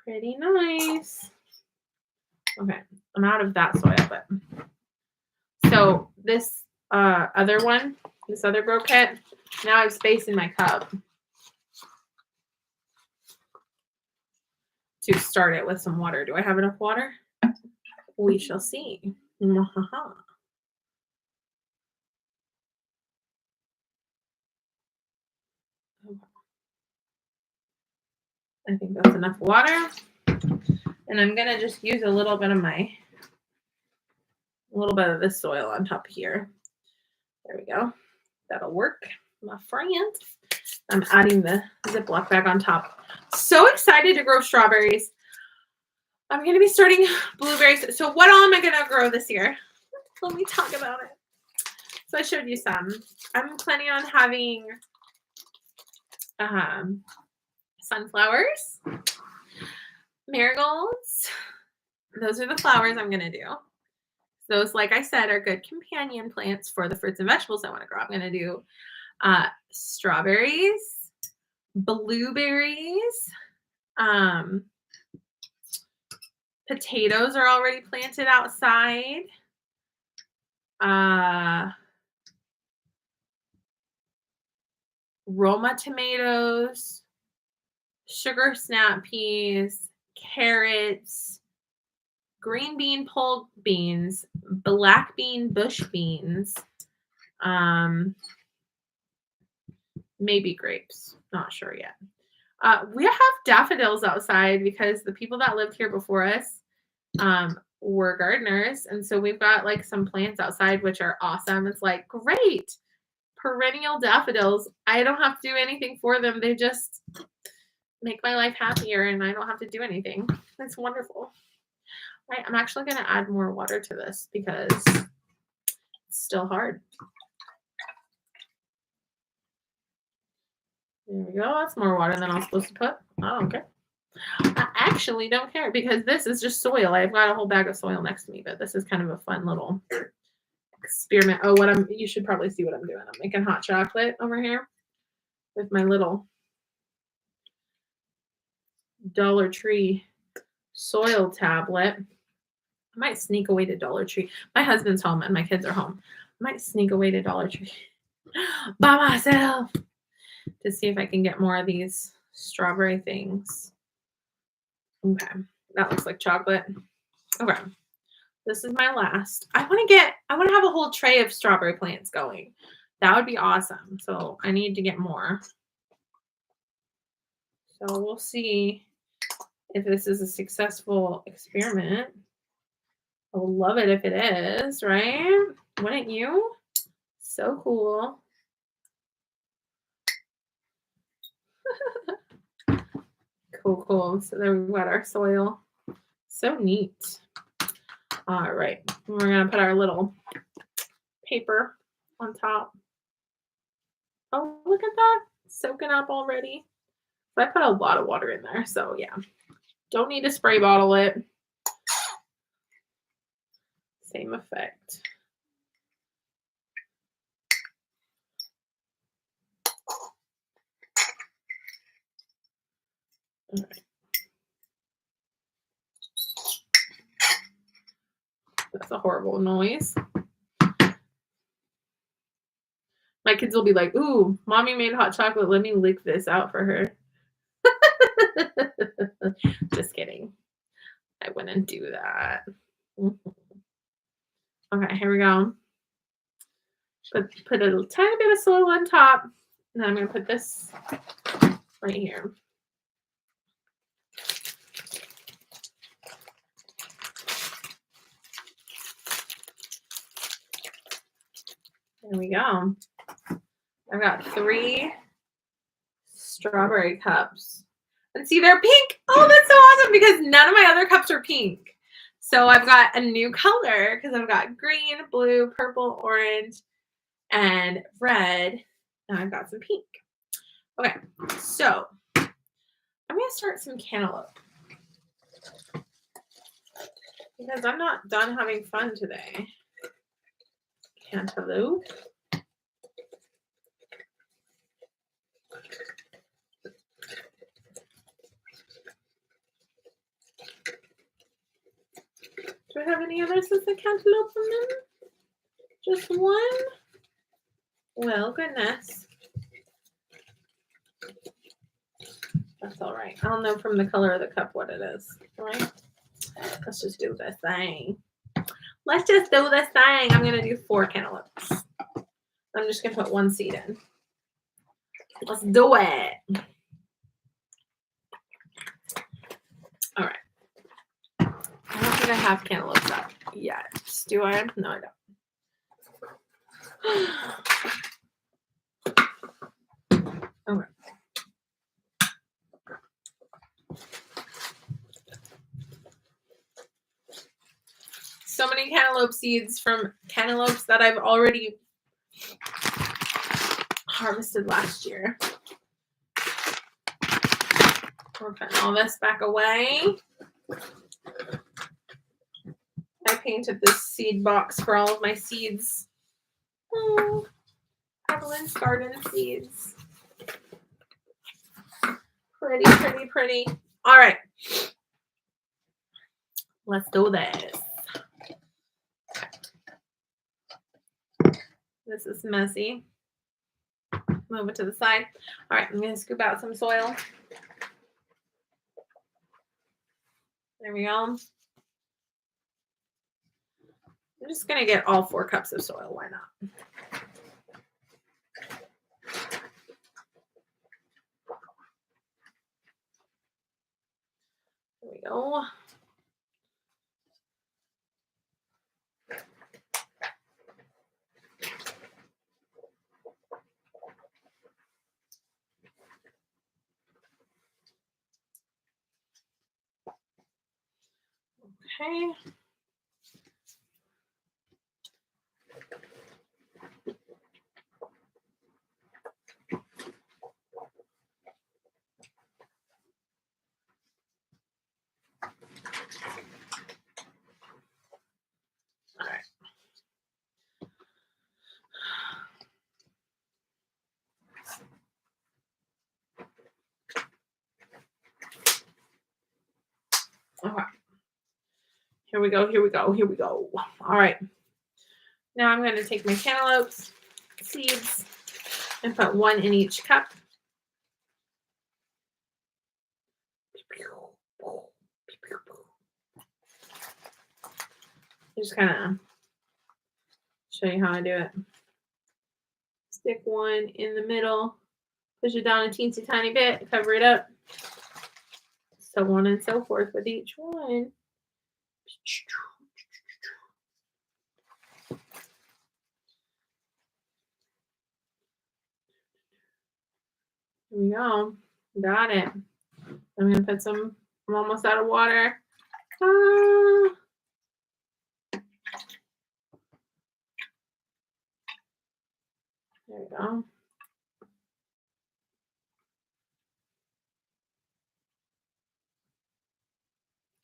S1: Pretty nice. Okay, I'm out of that soil, but so this other one, this other grow kit, now I have space in my cup to start it with some water. Do I have enough water? We shall see. I think that's enough water. And I'm gonna just use a little bit of this soil on top here. There we go. That'll work, my friend. I'm adding the Ziploc bag on top. So excited to grow strawberries. I'm gonna be starting blueberries. So what all am I gonna grow this year? Let me talk about it. So I showed you some. I'm planning on having sunflowers, marigolds. Those are the flowers I'm going to do. Those, like I said, are good companion plants for the fruits and vegetables I want to grow. I'm going to do strawberries, blueberries, potatoes are already planted outside. Roma tomatoes, sugar snap peas, carrots, green bean pole beans, black bean bush beans, maybe grapes. Not sure yet. We have daffodils outside because the people that lived here before us were gardeners. And so we've got like some plants outside, which are awesome. It's like, great. Perennial daffodils. I don't have to do anything for them. They just make my life happier and I don't have to do anything. That's wonderful. Right, I'm actually going to add more water to this because it's still hard. There we go. That's more water than I'm supposed to put. I don't care. I actually don't care because this is just soil. I've got a whole bag of soil next to me, but this is kind of a fun little experiment. Oh, you should probably see what I'm doing. I'm making hot chocolate over here with my little Dollar Tree soil tablet. I might sneak away to Dollar Tree. My husband's home and my kids are home. I might sneak away to Dollar Tree by myself to see if I can get more of these strawberry things. Okay, that looks like chocolate. Okay, this is my last. I want to have a whole tray of strawberry plants going. That would be awesome. So I need to get more. So we'll see if this is a successful experiment. I would love it if it is, right? Wouldn't you? So cool. Cool. So there we've got our soil. So neat. All right. We're going to put our little paper on top. Oh, look at that. Soaking up already. I put a lot of water in there. So, yeah. Don't need to spray bottle it. Same effect. All right. That's a horrible noise. My kids will be like, ooh, mommy made hot chocolate. Let me lick this out for her. Just kidding. I wouldn't do that. Okay, here we go. Put a tiny bit of soil on top. And then I'm going to put this right here. There we go. I've got 3 strawberry cups. And see, they're pink. Oh, that's so awesome because none of my other cups are pink. So I've got a new color because I've got green, blue, purple, orange, and red. And I've got some pink. Okay, so I'm going to start some cantaloupe. Because I'm not done having fun today. Cantaloupe. Do I have any others with the cantaloupe in them? Just one? Well, goodness. That's all right. I'll know from the color of the cup what it is. All right? Let's just do this thing. Let's just do this thing. I'm going to do 4 cantaloupes. I'm just going to put 1 seed in. Let's do it. All right. I don't think I have cantaloupes up yet. Do I? No, I don't. Okay. So many cantaloupe seeds from cantaloupes that I've already harvested last year. We're putting all this back away. I painted this seed box for all of my seeds. Oh, Evelyn's garden seeds. Pretty, pretty, pretty. All right. Let's do this. Okay. This is messy. Move it to the side. All right, I'm going to scoop out some soil. There we go. I'm just going to get all 4 cups of soil. Why not? There we go. Okay. All right. Okay. Here we go, here we go, here we go. All right. Now I'm going to take my cantaloupes, seeds, and put 1 in each cup. Just kind of show you how I do it. Stick 1 in the middle, push it down a teensy tiny bit, cover it up. So on and so forth with each one. There we go. Got it. I'm going to put some, I'm almost out of water. There we go.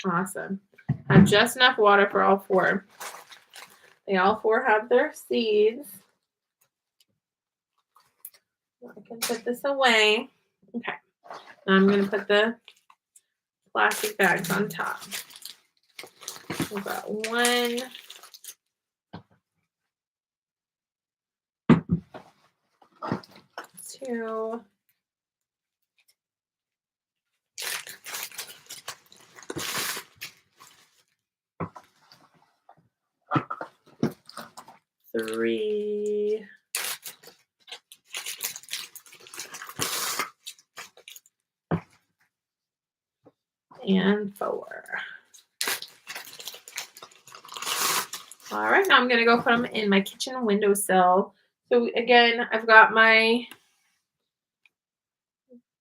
S1: Awesome. I have just enough water for all 4. They all 4 have their seeds. I can put this away. Okay. Now I'm going to put the plastic bags on top. We've got 1. 2. 3. And 4. All right, now I'm going to go put them in my kitchen windowsill. So again, I've got my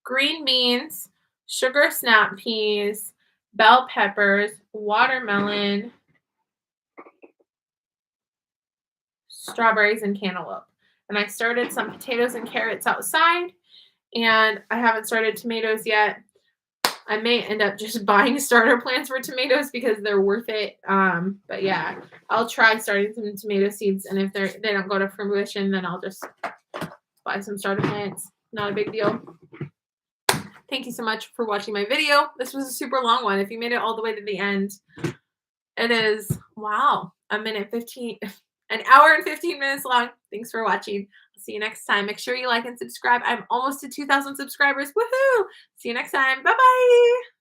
S1: green beans, sugar snap peas, bell peppers, watermelon, strawberries, and cantaloupe. And I started some potatoes and carrots outside, and I haven't started tomatoes yet. I may end up just buying starter plants for tomatoes because they're worth it. But yeah, I'll try starting some tomato seeds, and if they don't go to fruition, then I'll just buy some starter plants. Not a big deal. Thank you so much for watching my video. This was a super long one. If you made it all the way to the end, It is, wow, an hour and 15 minutes long. Thanks for watching. I'll see you next time. Make sure you like and subscribe. I'm almost to 2,000 subscribers. Woohoo! See you next time. Bye-bye.